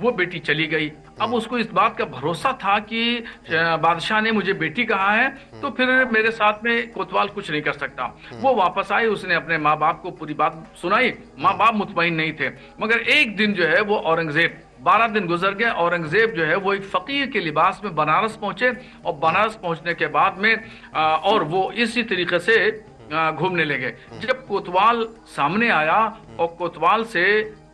वो बेटी चली गई। अब उसको इस बात का भरोसा था कि बादशाह ने मुझे बेटी कहा है तो फिर मेरे साथ में कोतवाल कुछ नहीं कर सकता। वो वापस आई, उसने अपने माँ बाप को पूरी बात सुनाई। माँ बाप मुतमईन नहीं थे, मगर एक दिन जो है वो औरंगजेब, 12 दिन गुजर गए, औरंगजेब जो है वो एक फकीर के लिबास में बनारस पहुंचे, और बनारस पहुंचने के बाद में और वो इसी तरीके से घूमने लगे। जब कोतवाल सामने आया और कोतवाल से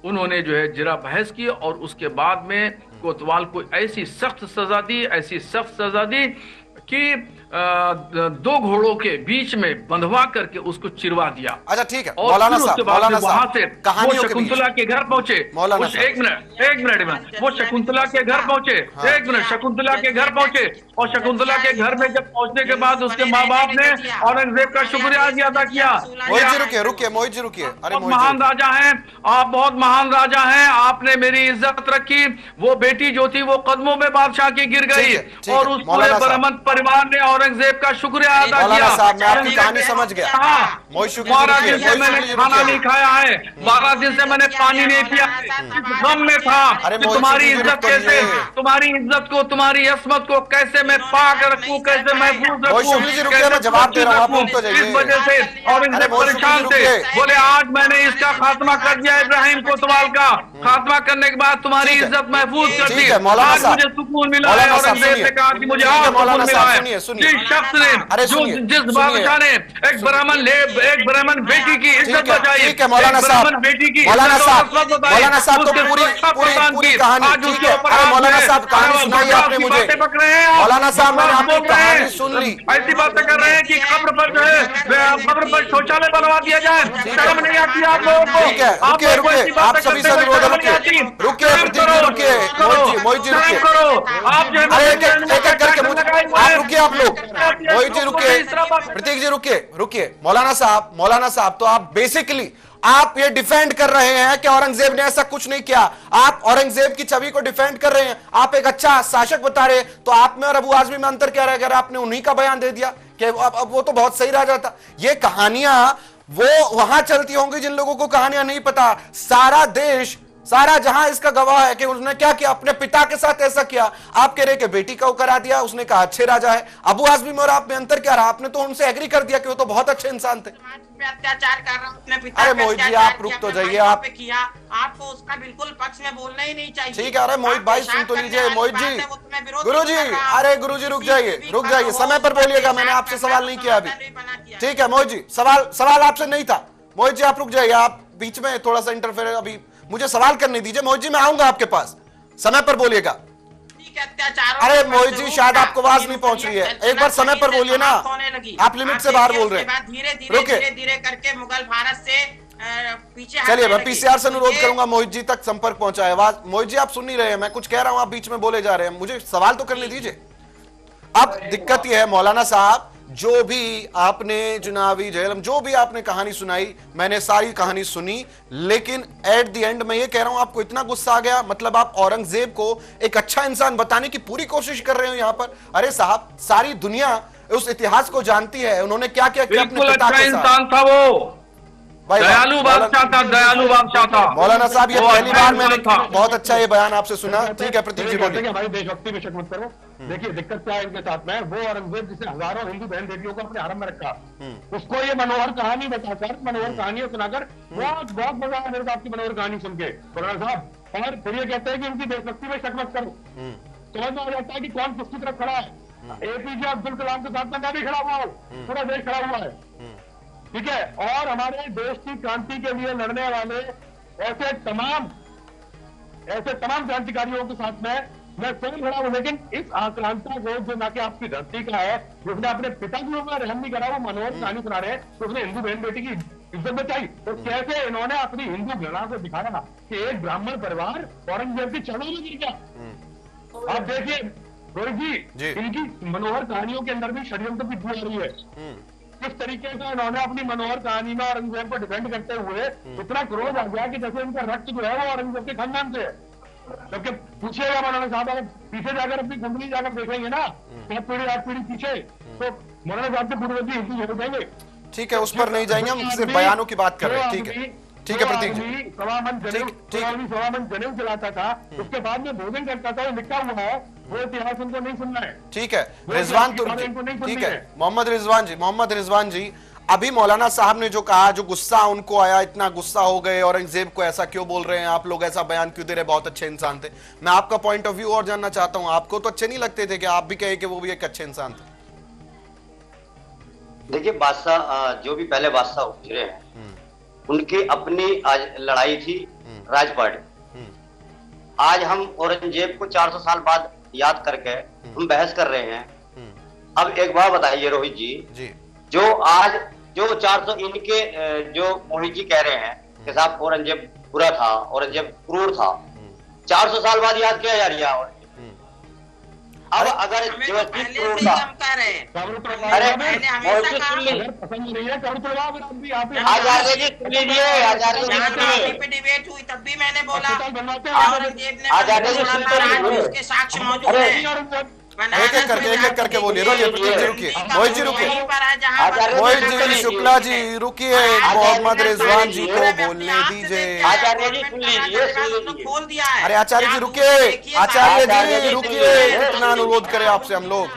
उन्होंने जो है जरा बहस की, और उसके बाद में कोतवाल को ऐसी सख्त सजा दी, ऐसी सख्त सजा दी कि 2 घोड़ों के बीच में बंधवा करके उसको चिरवा दिया। अच्छा ठीक है और मौलाना फिर उसके साहब, बाद मौलाना वहां साहब, से कहानियों वो के शकुंतला बीच के घर पहुंचे। मौलाना एक साहब। मिनट में वो शकुंतला के घर पहुंचे, एक मिनट, शकुंतला के घर पहुंचे, और शकुंतला के घर में जब पहुंचने के बाद उसके माँ बाप ने औरंगजेब का शुक्रिया अदा किया। मोहित जी रुकिए, रुकिए मोहित जी रुकिए। अरे बहुत मोहित महान जी, राजा हैं आप, बहुत महान राजा हैं, आपने मेरी इज्जत रखी। वो बेटी जो थी वो कदमों में बादशाह की गिर गई, ठीक है, और उस पूरे मौलाना साहब। ब्राह्मण परिवार ने औरंगजेब का शुक्रिया अदा मौलाना किया। साहब, मैं आपकी कहानी समझ गया। मोहित शुक्ला 12 रुकिए, दिन से मोहित मैंने शुक्ला खाना नहीं रुकिए। खाया है, 12 दिन से मैंने पानी नहीं पिया, गम में था अरे कि मोहित तुम्हारी शुक्ला इज्जत रुकिए। कैसे, तुम्हारी इज्जत को, तुम्हारी अस्मत को कैसे मैं पाक रखूं, कैसे महफूज मोहित रखूं, शुक्ला जी रुकिए, मैं जवाब दे रहा हूं, आप रुक तो जाइए। इस वजह से और अरे इनसे मोहित शुक्ला जी परेशान थे। रुकिए। बोले आज मैंने इसका खात्मा कर दिया, इब्राहिम कोतवाल का खात्मा करने के बाद तुम्हारी ठीक है। इज्जत महफूज कर ठीक दी। है, मौलाना आज साहब। मुझे सुकून मिला है, मौलाना और साहब, औरंगजेब सुनिए। ने कहा कि मुझे ठीक है, आज मौलाना सुकून मिला साहब, है। सुनिए, सुनिए। जिस शख्स ने, अरे जो सुनिए, जिस सुनिए। बादशाह ने एक ब्राह्मण बेटी की इज्जत बचाई, ठीक है मौलाना एक साहब, ब्राह्मण बेटी की मौलाना इज्जत और साहब, असमत बताई, मौलाना साहब तो उसके पूरी सुरक्षा पूरी प्रदान पूरी की। कहानी आज ठीक उसके है। ऊपर अरे आप मौलाना जो है, साहब कहानी आप सुनाई बकवास आपने की मुझे। बातें पक रहे हैं आप। मौलाना साहब, मैंने बकवास आपकी बोल रहे कहानी हैं। सुन ली। ऐसी बातें कर रहे हैं कि कब्र पर जो है कब्र पर शौचालय बनवा दिया जाए, शर्म नहीं आती आप लोगों को? ठीक है, आप रुकिए, लोगों को रुकिए, ऐसी बातें आप सभी करते हुए से अनुरोध है, शर्म नहीं रुकिए, आती? रुकिए, शर्म प्रतीक जी, करो, रुकिए, करो, मोहित जी शर्म रुकिए। करो। आप जो है अरे एक एक करके मुझे, आप रुकिए, आप लोग, मोहित जी रुकिए, प्रतीक जी रुकिए, रुकिए। मौलाना साहब, मौलाना साहब, तो आप बेसिकली आप ये डिफेंड कर रहे हैं कि औरंगजेब ने ऐसा कुछ नहीं किया, आप औरंगजेब की छवि को डिफेंड कर रहे हैं, आप एक अच्छा शासक बता रहे हैं। तो आप में और अबू आजमी में अंतर क्या रह गया? आपने उन्हीं का बयान दे दिया कि अब वो तो बहुत सही राजा था। ये कहानियां वो वहां चलती होंगी जिन लोगों को कहानियां नहीं पता। सारा देश, सारा जहां इसका गवाह है कि उसने क्या किया, अपने पिता के साथ ऐसा किया। आप कह रहे कि बेटी को करा दिया, उसने कहा अच्छे राजा है। अबू आजमी में और आप में अंतर क्या रहा? आपने तो उनसे एग्री कर दिया कि वो तो बहुत अच्छे इंसान थे। अत्याचार कर रहा हूं, अपने पिता अरे पे मोहित जी, अत्याचार आप रुक किया, तो अपने जाइए, भाइयों आप पे किया। आपको उसका बिल्कुल पक्ष में बोलना ही नहीं चाहिए। ठीक है। अरे मोहित भाई सुन तो लीजिए। मोहित जी, गुरुजी, अरे गुरुजी रुक जाइए, रुक जाइए, समय पर बोलिएगा। मैंने आपसे सवाल नहीं किया अभी। ठीक है मोहित जी, सवाल आपसे नहीं था। मोहित जी आप रुक जाइए, आप बीच में थोड़ा सा इंटरफेयर, अभी मुझे सवाल करने दीजिए। मोहित जी मैं आऊंगा आपके पास, समय पर बोलिएगा। अरे मोहित जी शायद आपको आवाज नहीं पहुंच रही है, एक बार समय पर बोलिए ना, आप लिमिट से बाहर बोल रहे हैं। धीरे धीरे करके मुगल भारत से पीछे चलिए मैं पीसीआर से अनुरोध करूंगा मोहित जी तक संपर्क पहुंचाए आवाज। मोहित जी आप सुन नहीं रहे हैं, मैं कुछ कह रहा हूं, आप बीच में बोले जा रहे हैं, मुझे सवाल तो करने दीजिए। अब दिक्कत यह है मौलाना साहब जो भी आपने चुनावी झेलम, जो भी आपने कहानी सुनाई, मैंने सारी कहानी सुनी, लेकिन एट द एंड मैं ये कह रहा हूं आपको इतना गुस्सा आ गया, मतलब आप औरंगजेब को एक अच्छा इंसान बताने की पूरी कोशिश कर रहे हो यहां पर। अरे साहब, सारी दुनिया उस इतिहास को जानती है, उन्होंने क्या क्या किया अपने बिल्कुल पिता अच्छा के साथ। इंसान था वो, भाई दयालु बादशाह था, दयालु बादशाह था। मौलाना साहब, ये वो पहली अच्छा बार मैंने इंसान था। बहुत अच्छा ये बयान आपसे सुना। ठीक है प्रतीक जी, बोलिए। हमारी देशभक्ति में शक मत करो। देखिए दिक्कत क्या है इनके साथ में, वो औरंगजेब जिसे हजारों हिंदू बहन बेटियों को अपने हरम में रखा, उसको ये मनोहर कहानी बताकर, मनोहर कहानियां सुनाकर बहुत बहुत मजा आया मेरे को आपकी मनोहर कहानी सुन के मौलाना साहब। और फिर ये कहते हैं कि इनकी देशभक्ति में शक मत करो। समझ में आ जाता है कि कौन किसकी तरफ खड़ा है। एपीजे अब्दुल कलाम के साथ में मैं भी खड़ा हुआ हूँ, पूरा देश खड़ा हुआ है, ठीक है। और हमारे देश की क्रांति के लिए लड़ने वाले ऐसे तमाम क्रांतिकारियों के साथ में मैं स्वयं खड़ा हूं। लेकिन इस आक्रांता को, जो ना कि आपकी धरती का है, जिसने अपने पिता के ऊपर रहम नहीं करा, वो मनोहर कहानी सुना रहे हैं, तो उसने हिंदू बहन बेटी की इज्जत बचाई। तो कैसे इन्होंने अपनी हिंदू घृणा को दिखाया कि एक ब्राह्मण परिवार औरंगजेब की चढ़ों में गिर गया। आप देखिए रोहित जी, इनकी मनोहर कहानियों के अंदर भी षड्यंत्र की आ रही है। किस तरीके से इन्होंने अपनी मनोहर कहानी में औरंगजेब को डिफेंड करते हुए इतना क्रोध आ गया कि जैसे इनका रक्त जो है वो औरंगजेब के खानदान से है। जबकि पूछिएगा मौलाना साहब, अगर पीछे जाकर अपनी कुंडली जाकर देखेंगे ना, 7 पीढ़ी 8 पीढ़ी पीछे, तो मौलाना साहब के पूर्वज हिंदू जरूर जाएंगे। ठीक है, उस पर नहीं जाएंगे, हम सिर्फ बयानों की बात कर रहे हैं। ठीक है, ठीक है प्रतीक जी। सवामन जनेऊ चलाता था, उसके बाद में भोजन करता था, वो लिखा हुआ है, वो इतिहास उनको नहीं सुनना है। ठीक है रिजवान तुर्की, ठीक है मोहम्मद रिजवान जी, अभी मौलाना साहब ने जो कहा, जो गुस्सा उनको आया, इतना गुस्सा हो गए, औरंगजेब को ऐसा क्यों बोल रहे हैं आप लोग, ऐसा बयान क्यों दे रहे, बहुत अच्छे इंसान थे। मैं आपका पॉइंट ऑफ व्यू और जानना चाहता हूं, आपको तो अच्छे नहीं लगते थे कि आप भी कहे कि वो भी एक अच्छे इंसान थे? देखिए बादशाह, जो भी पहले बादशाह गुजरे हैं, उनकी अपनी आज लड़ाई थी राज पार्टी। आज हम औरंगजेब को 400 साल बाद याद करके हम बहस कर रहे हैं। अब एक बात बताइए रोहित जी, जो आज जो 400 इनके जो मोहित जी कह रहे हैं कि साहब औरंगजेब बुरा था, औरंगजेब क्रूर था, 400 साल बाद याद किया जा रहा है। अब अगर जो क्रूर था, अरे मोहित जी सुन लीजिए, आचार्य जी सुन लीजिए, आचार्य जी पे डिबेट हुई तब भी मैंने बोला औरंगजेब ने आचार्य जी सुनते उसके साक्ष्य मौजूद हैं। एक एक करके बोलिए, रुकिए मोहित जी, रुकिए मोहित जी, शुक्ला जी रुकिए, मोहम्मद रिजवान जी को बोलने दीजिए। आचार्य जी सुन लीजिए, खोल दिया है। अरे आचार्य जी रुकिए, आचार्य जी रुकिए, इतना अनुरोध करें आपसे हम लोग।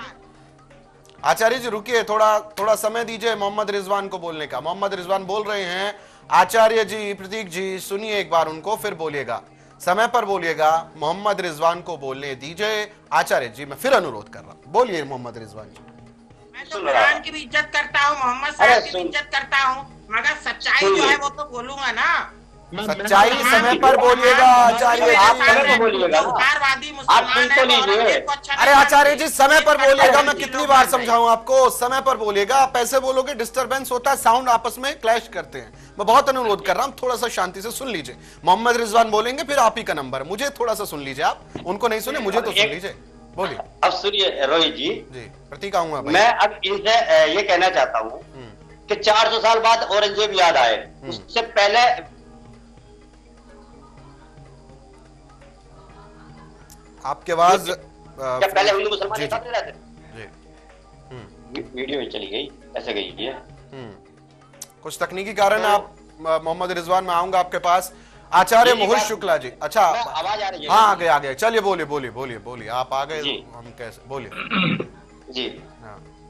आचार्य जी रुकिए, थोड़ा समय दीजिए मोहम्मद रिजवान को बोलने का। मोहम्मद रिजवान बोल रहे हैं, आचार्य जी, प्रतीक जी सुनिए एक बार उनको, फिर बोलिएगा, समय पर बोलिएगा। मोहम्मद रिजवान को बोलने दीजिए। आचार्य जी मैं फिर अनुरोध कर रहा हूं, बोलिए मोहम्मद रिजवान जी। मैं तो कुरान की भी इज्जत करता हूँ, मोहम्मद साहब की भी इज्जत करता हूँ, मगर सच्चाई जो है वो तो बोलूंगा ना। सच्चाई समय पर बोलिएगा आचार्य जी, आप सुन तो लीजिए। अरे आचार्य जी समय पर बोलिएगा, मैं कितनी बार समझाऊं आपको, समय पर बोलिएगा। आप ऐसे बोलोगे डिस्टरबेंस होता है, साउंड आपस में क्लैश करते हैं। मैं बहुत अनुरोध कर रहा हूं, थोड़ा सा शांति से सुन लीजिए। मोहम्मद रिजवान बोलेंगे, फिर आप ही का नंबर, मुझे थोड़ा सा सुन लीजिए। आप उनको नहीं सुने, मुझे तो सुन लीजिए, बोलिए। अब सुनिए रोहित जी, प्रतीक आऊंगा भाई। मैं अब इनसे ये कहना चाहता हूँ कि 400 साल बाद औरंगजेब याद आए, उससे पहले आपके आवाज जब पहले हिंदू मुसलमान साथ में रहते थे, वीडियो चली गई, ऐसे गई है। कुछ तकनीकी कारण आप मोहम्मद रिजवान में आऊंगा आपके पास। आचार्य मोहित शुक्ला जी, अच्छा आवाज आ रही है? हाँ आ गए, चलिए बोलिए, आप आ गए, हम कैसे बोलिए जी।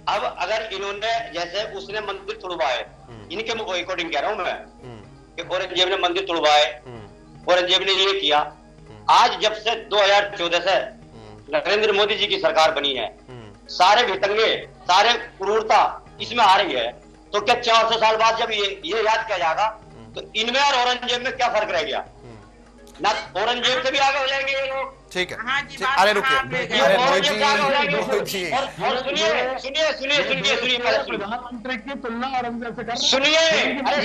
अब अगर इन्होंने, जैसे उसने मंदिर तोड़वाए, इनके अकॉर्डिंग कह रहा हूं मैं कि औरंगजेब ने मंदिर तोड़वाए, औरंगजेब ने ये किया। आज जब से 2014 से नरेंद्र मोदी जी की सरकार बनी है, सारे भितंगे, सारे क्रूरता इसमें आ रही है, तो क्या 400 साल बाद जब ये याद किया जाएगा, तो इनमें और औरंगजेब में क्या फर्क रह गया? ना औरंगजेब से भी आगे हो जाएंगे ये लोग। ठीक है, हाँ जी, अरे रुकिए, अरे मोहित जी और सुनिए प्रधानमंत्री की तुलना औरंगजेब से कर रहे हैं। सुनिए, अरे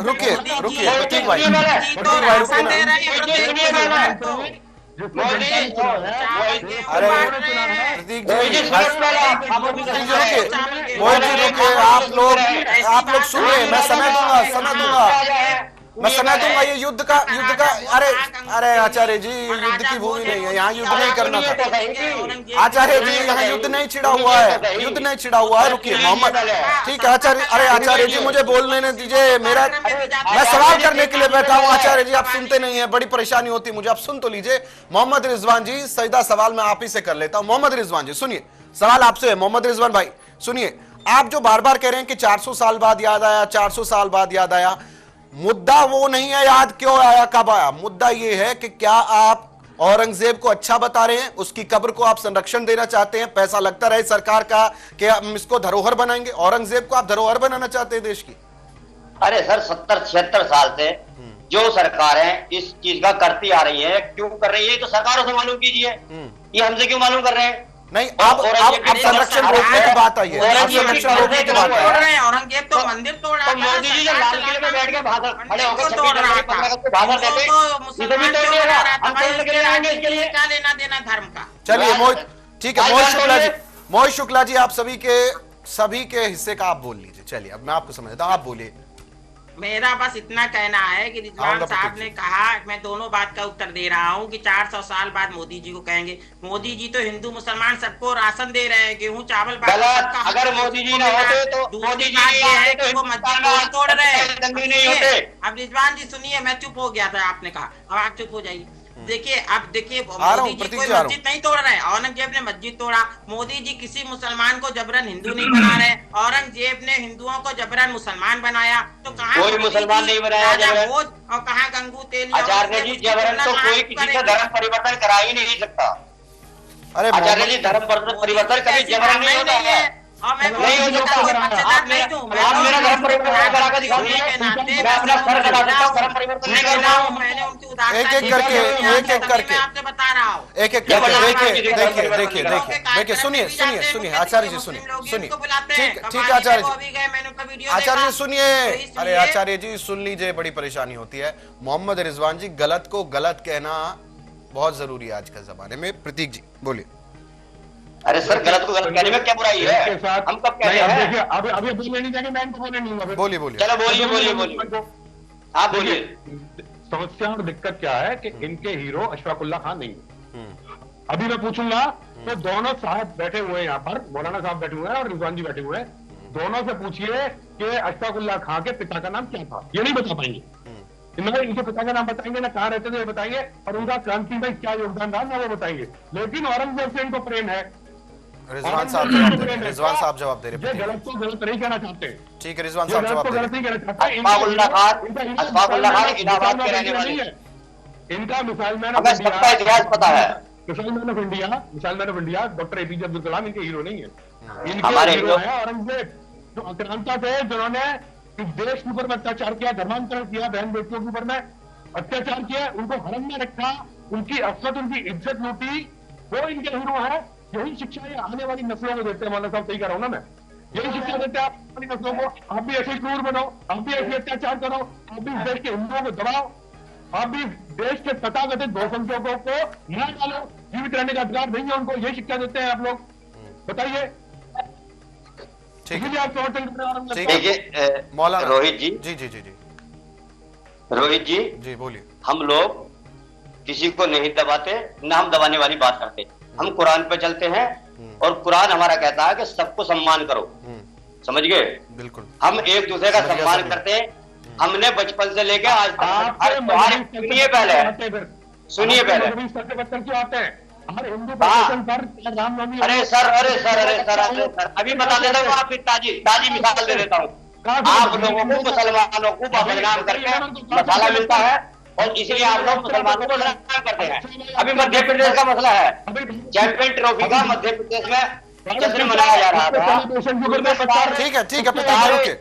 रुकिए प्रतीक भाई सुनिए, अरे प्रतीक जी, रोहित जी सुनिए पहले, आप अभी प्रतीक जी सुन रहे हैं। रुकिए, मोहित जी रुकिए, आप लोग सुनिए, मैं समय दूंगा, मैं समय दूंगा। ये युद्ध का अरे आचार्य जी, युद्ध की भूमि नहीं है, यहाँ युद्ध नहीं करना था आचार्य जी, यहाँ युद्ध नहीं छिड़ा हुआ है, युद्ध नहीं छिड़ा हुआ है। रुकिए मोहम्मद, ठीक है आचार्य, अरे आचार्य जी मुझे बोलने दीजिए, मैं सवाल करने के लिए बैठा हूँ। आचार्य जी आप सुनते नहीं है, बड़ी परेशानी होती है मुझे, आप सुन तो लीजिए। मोहम्मद रिजवान जी, सीधा सवाल मैं आप ही से कर लेता हूँ। मोहम्मद रिजवान जी सुनिए, सवाल आपसे है। मोहम्मद रिजवान भाई सुनिए, आप जो बार बार कह रहे हैं कि 400 साल बाद याद आया, 400 साल बाद याद आया, मुद्दा वो नहीं है याद क्यों आया, कब आया। मुद्दा ये है कि क्या आप औरंगजेब को अच्छा बता रहे हैं, उसकी कब्र को आप संरक्षण देना चाहते हैं, पैसा लगता रहे सरकार का कि हम इसको धरोहर बनाएंगे। औरंगजेब को आप धरोहर बनाना चाहते हैं देश की? अरे सर 70-76 साल से जो सरकार है इस चीज का करती आ रही है, क्यों कर रही है तो सरकारों से मालूम कीजिए, ये हमसे क्यों मालूम कर रहे हैं? नहीं, अब संरक्षण रोकने की बात आई है, अब संरक्षण रोकने की बात आई है। औरंगजेब तो मंदिर तोड़ा, तो मोदी जी जो लाल किले में बैठ के भाषण खड़े होकर 26 जनवरी 15 अगस्त को भाषण देते, इसे भी तोड़ दिएगा, हम तोड़ने के लिए आएंगे इसके लिए। क्या लेना देना धर्म का? चलिए मोहित, ठीक है मोहित शुक्ला जी आप सभी के हिस्से का आप बोल लीजिए। चलिए अब मैं आपको समझता हूँ, आप बोलिए। मेरा बस इतना कहना है कि रिजवान साहब ने कहा, मैं दोनों बात का उत्तर दे रहा हूँ कि 400 साल बाद मोदी जी को कहेंगे। मोदी जी तो हिंदू मुसलमान सबको राशन दे रहे हैं, गेहूं चावल गलत। अगर मोदी जी न होते तो मोदी जी ये है कि वो मस्जिद तोड़ रहे नहीं होते। हैं। अब रिजवान जी सुनिए, मैं चुप हो गया था, आपने कहा, अब आप चुप हो जाइए। देखिए अब देखिए, मोदी जी कोई मस्जिद नहीं तोड़ रहे हैं, औरंगजेब ने मस्जिद तोड़ा। मोदी जी किसी मुसलमान को जबरन हिंदू नहीं बना रहे, औरंगजेब ने हिंदुओं को जबरन मुसलमान बनाया। तो कहाँ कोई मुसलमान नहीं बनाया जबरन, और कहाँ गंगू तेली? आचार्य जी जबरन तो कोई किसी का धर्म परिवर्तन करा ही नहीं सकता। अरे आचार्य जी धर्म परिवर्तन कभी जबरन नहीं होता है, नहीं हो सकता। आप मेरा धर्म परिवर्तन करा कर दिखाइए, मैं अपना फर्ज अदा करता हूँ, धर्म परिवर्तन नहीं करता हूँ। एक एक करके आपसे बता रहा हूँ, एक एक करके देखिए सुनिए आचार्य जी सुनिए ठीक है आचार्य जी सुनिए। अरे आचार्य जी सुन लीजिए, बड़ी परेशानी होती है। मोहम्मद रिजवान जी, गलत को गलत कहना बहुत जरूरी है आज के जमाने में। प्रतीक जी बोलिए। अरे सर गलत को गलत कहने में क्या बुराई है, हम कब कहते हैं? अभी बोलने नहीं देंगे, मैं बोलने नहीं दूंगा। बोलिए चलो बोलिए आप बोलिए। समस्या और दिक्कत क्या है कि इनके हीरो अशफाकुल्ला खान नहीं है। अभी मैं पूछूंगा तो दोनों साहब बैठे हुए हैं यहाँ पर, मौलाना साहब बैठे हुए हैं और रिजवान जी बैठे हुए हैं, दोनों से पूछिए कि अशफाकुल्ला खान के पिता का नाम क्या था, ये नहीं बता पाएंगे। इनके पिता का नाम बताएंगे ना, कहाँ रहते थे बताएंगे, और उनका क्रांति में क्या योगदान रहा ना वो बताएंगे। लेकिन औरंगजेब से इनको प्रेम है। रिजवान साहब जवाब दे रहे हैं। गलत को गलत नहीं कहना चाहते। ठीक है रिजवान साहब जवाब दे रहे हैं। गलत नहीं कहना चाहते। इलाहाबाद के रहने वाले हैं। इनका मिसाइल मैन हमें सबका इतिहास पता है। Missile man of India doctor APJ Abdul Kalam इनके हीरो नहीं है, हमारे इनके हीरो है औरंगजेब, जो आक्रांता थे, जिन्होंने इस देश के ऊपर में अत्याचार किया, धर्मांतरण किया, बहन बेटियों के ऊपर में अत्याचार किया, उनको हरम में रखा, उनकी अफसत, उनकी इज्जत लूटी, वो इनके हीरो है। यही शिक्षा ये आने वाली नस्लों को देते हैं। मौलाना साहब सही कह रहा हूं ना मैं, यही शिक्षा देते हैं आप वाली नस्लों को। आप भी ऐसे क्रूर बनो, आप भी ऐसे अत्याचार करो, आप भी इस देश के हिंदुओं को दबाओ, आप भी देश के तथाकथित बहुसंख्यकों को मार डालो, जीवित रहने का अधिकार नहीं है उनको। यही शिक्षा देते हैं आप लोग, बताइए। देखिए मौलाना रोहित जी जी बोलिए। हम लोग किसी को नहीं दबाते, न हम दबाने वाली बात करते। हम कुरान पे चलते हैं और कुरान हमारा कहता है कि सबको सम्मान करो, समझ गए? बिल्कुल। हम एक दूसरे का सम्मान करते हैं। हमने बचपन से लेकर आज तक। सुनिए पहले अरे सर अभी बता देता हूँ, आपकी ताजी मिसाल दे देता हूँ। आप लोगों को मुसलमानों को बदनाम करके मसाला मिलता है और इसलिए आप लोग मुसलमानों को बदनाम करते हैं। अभी मध्य प्रदेश का मसला है, चैंपियन ट्रॉफी का मध्य प्रदेश में जश्न मनाया जा रहा था। ठीक है प्रतीक भाई रुकिए।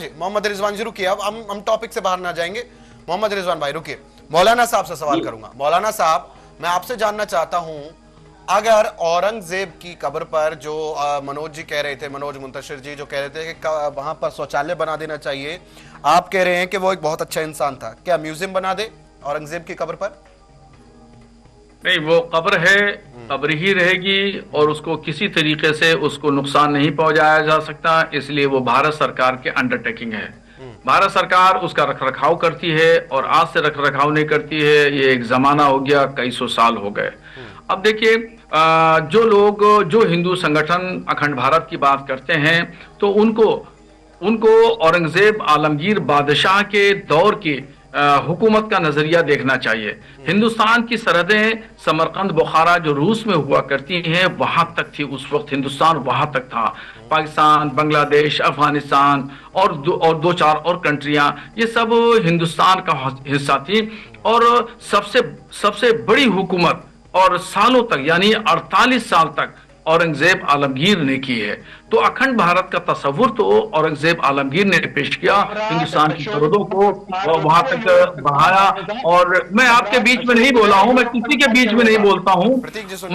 मोहम्मद रिजवान जी रुकिए, अब हम टॉपिक से बाहर ना जाएंगे। मोहम्मद रिजवान भाई रुकिए, मौलाना साहब से सवाल करूंगा। मौलाना साहब, मैं आपसे जानना चाहता हूं, अगर औरंगजेब की कब्र पर जो मनोज जी कह रहे थे, मनोज मुंतशिर जी जो कह रहे थे कि वहां पर शौचालय बना देना चाहिए, आप कह रहे हैं कि वो एक बहुत अच्छा इंसान था, क्या म्यूजियम बना दे औरंगजेब की कब्र पर? नहीं, वो कब्र है, कब्र ही रहेगी और उसको किसी तरीके से उसको नुकसान नहीं पहुंचाया जा सकता, इसलिए वो भारत सरकार के अंडरटेकिंग है। भारत सरकार उसका रखरखाव करती है और आज से रखरखाव नहीं करती है, ये एक जमाना हो गया, कई सौ साल हो गए। अब देखिए, जो लोग जो हिंदू संगठन अखंड भारत की बात करते हैं तो उनको औरंगजेब आलमगीर बादशाह के दौर की हुकूमत का नजरिया देखना चाहिए। हिंदुस्तान की सरहदें समरकंद बुखारा जो रूस में हुआ करती हैं वहां तक थी, उस वक्त हिंदुस्तान वहां तक था। पाकिस्तान, बांग्लादेश, अफगानिस्तान और दो चार और कंट्रियां, ये सब हिंदुस्तान का हिस्सा थी। और सबसे बड़ी हुकूमत और सालों तक यानी 48 साल तक औरंगजेब आलमगीर ने की है। तो अखंड भारत का तस्वुर तो औरंगजेब आलमगीर ने पेश किया, हिंदुस्तान की सरहदों को वहां तक बढ़ाया। और मैं आपके बीच में नहीं बोला हूं, मैं किसी के बीच में नहीं बोलता हूं,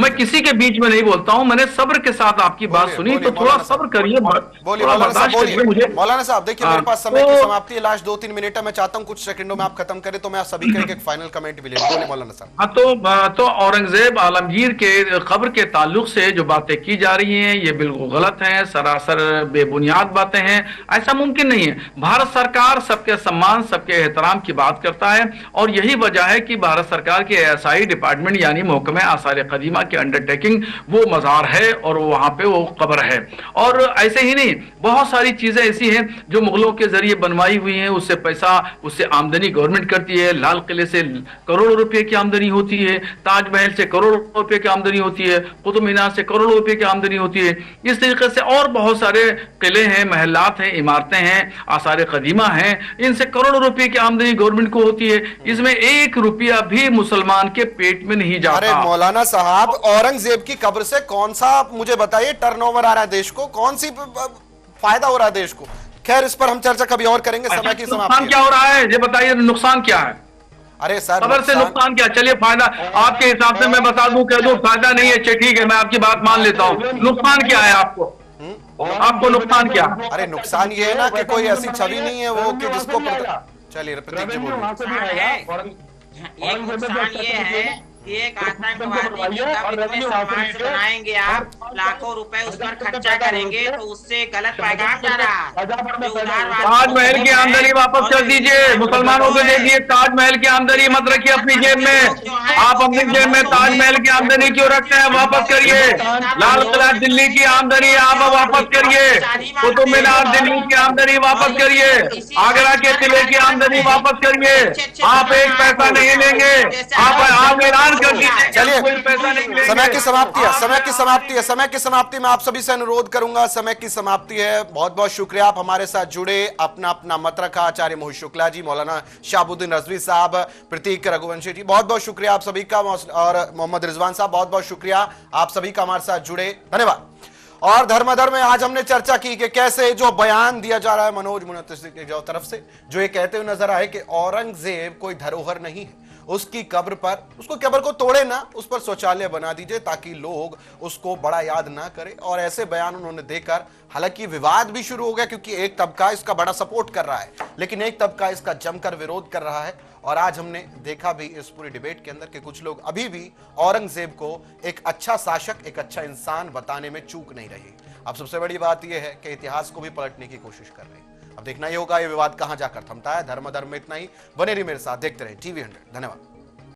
मैं किसी के बीच में नहीं बोलता हूं। मैंने सब्र के साथ आपकी बात सुनी, तो थोड़ा सब्र करिए, थोड़ा बर्दाश्त करिए मुझे। मौलाना साहब देखिए, मेरे पास समय की समाप्ति है, लास्ट 2-3 मिनट है, मैं चाहता हूं कुछ सेकंडों में आप खत्म करें तो मैं सभी का एक फाइनल कमेंट भी ले लूं। बोलिए मौलाना साहब। तो औरंगजेब आलमगीर के कब्र के ताल्लुक से जो बातें की जा रही हैं ये बिल्कुल गलत हैं, सरासर बेबुनियाद बातें हैं, ऐसा मुमकिन नहीं है। भारत सरकार सबके सम्मान, सबके एहतराम की बात करता है और यही वजह है कि भारत सरकार के एएसआई डिपार्टमेंट यानी महकमे आसार कदीमा के अंडरटेकिंग वो मजार है और वहां पे वो कब्र है। और ऐसे ही नहीं, बहुत सारी चीजें ऐसी हैं जो मुगलों के जरिए बनवाई हुई हैं, उससे आमदनी गवर्नमेंट करती है। लाल किले से करोड़ों रुपए की आमदनी होती है, ताजमहल से करोड़ों रुपए की आमदनी होती है, कुतुब मीनार से करोड़ों रुपए की आमदनी होती है। इस तरीके से और बहुत सारे किले हैं, महलात हैं, इमारतें हैं, आसार कदीमा हैं, इनसे करोड़ों रुपए की आमदनी गवर्नमेंट को होती है। इसमें 1 रुपया भी मुसलमान के पेट में नहीं जाता। अरे मौलाना साहब, औरंगजेब की कब्र से कौन सा, मुझे बताइए, टर्नओवर आ रहा है देश को, कौन सी फायदा हो रहा है देश को? खैर, इस पर हम चर्चा कभी और करेंगे, समय की समाप्ति। क्या हो रहा है ये बताइए, नुकसान क्या है? अरे सर, खबर से नुकसान क्या? चलिए, फायदा आपके हिसाब से मैं बता दूं, कह दूं फायदा नहीं है, ठीक है, मैं आपकी बात मान लेता हूं। नुकसान क्या है आपको नुकसान क्या? अरे नुकसान ये है ना कि कोई ऐसी छवि नहीं है वो कि जिसको चलिए प्रतीक जी बोलिए। एक नुकसान ये है कि एक आतंकवादी की कब्र इतने सम्मान से बनाएंगे, आप लाखों रुपए उस पर खर्चा करेंगे, तो उससे गलत पैगाम जा रहा है। ताजमहल की आमदनी वापस कर दीजिए, मुसलमानों को दे दिए। ताजमहल की आमदनी मत रखिए अपनी जेब में, आप अपनी जेब में ताजमहल की आमदनी क्यों रखते हैं? वापस करिए। लाल किला दिल्ली की आमदनी आप वापस करिए, कुतुब मीनार दिल्ली की आमदनी वापस करिए, आगरा के किले की आमदनी वापस करिए। आप एक पैसा नहीं लेंगे, आप ऐलान कर दीजिए। चलिए, समय की समाप्ति है, समय की समाप्ति है, समय की समाप्ति में आप सभी से अनुरोध करूंगा, समय की समाप्ति है। बहुत बहुत शुक्रिया, आप हमारे साथ जुड़े, अपना मत रखा। आचार्य मोहित शुक्ला जी, मौलाना शहाबुद्दीन रजवी साहब, प्रतीक रघुवंशी जी, बहुत बहुत शुक्रिया आप सभी का। और मोहम्मद रिजवान साहब, बहुत बहुत शुक्रिया आप सभी का हमारे साथ जुड़े, धन्यवाद। और धर्माधर्म में आज हमने चर्चा की कि कैसे जो बयान दिया जा रहा है मनोज मुंतशिर की तरफ से, जो ये कहते हुए नजर आए कि औरंगजेब कोई धरोहर नहीं है, उसकी कब्र पर, उसको कब्र को तोड़े ना, उस पर शौचालय बना दीजिए ताकि लोग उसको बड़ा याद ना करें। और ऐसे बयान उन्होंने देकर, हालांकि विवाद भी शुरू हो गया क्योंकि एक तबका इसका बड़ा सपोर्ट कर रहा है, लेकिन एक तबका इसका जमकर विरोध कर रहा है। और आज हमने देखा भी इस पूरी डिबेट के अंदर कि कुछ लोग अभी भी औरंगजेब को एक अच्छा शासक, एक अच्छा इंसान बताने में चूक नहीं रहे। अब सबसे बड़ी बात यह है कि इतिहास को भी पलटने की कोशिश कर रहे हैं। अब देखना ही होगा ये विवाद कहां जाकर थमता है। धर्म में इतना ही, बने रहिए मेरे साथ, देखते रहे TV 100। धन्यवाद।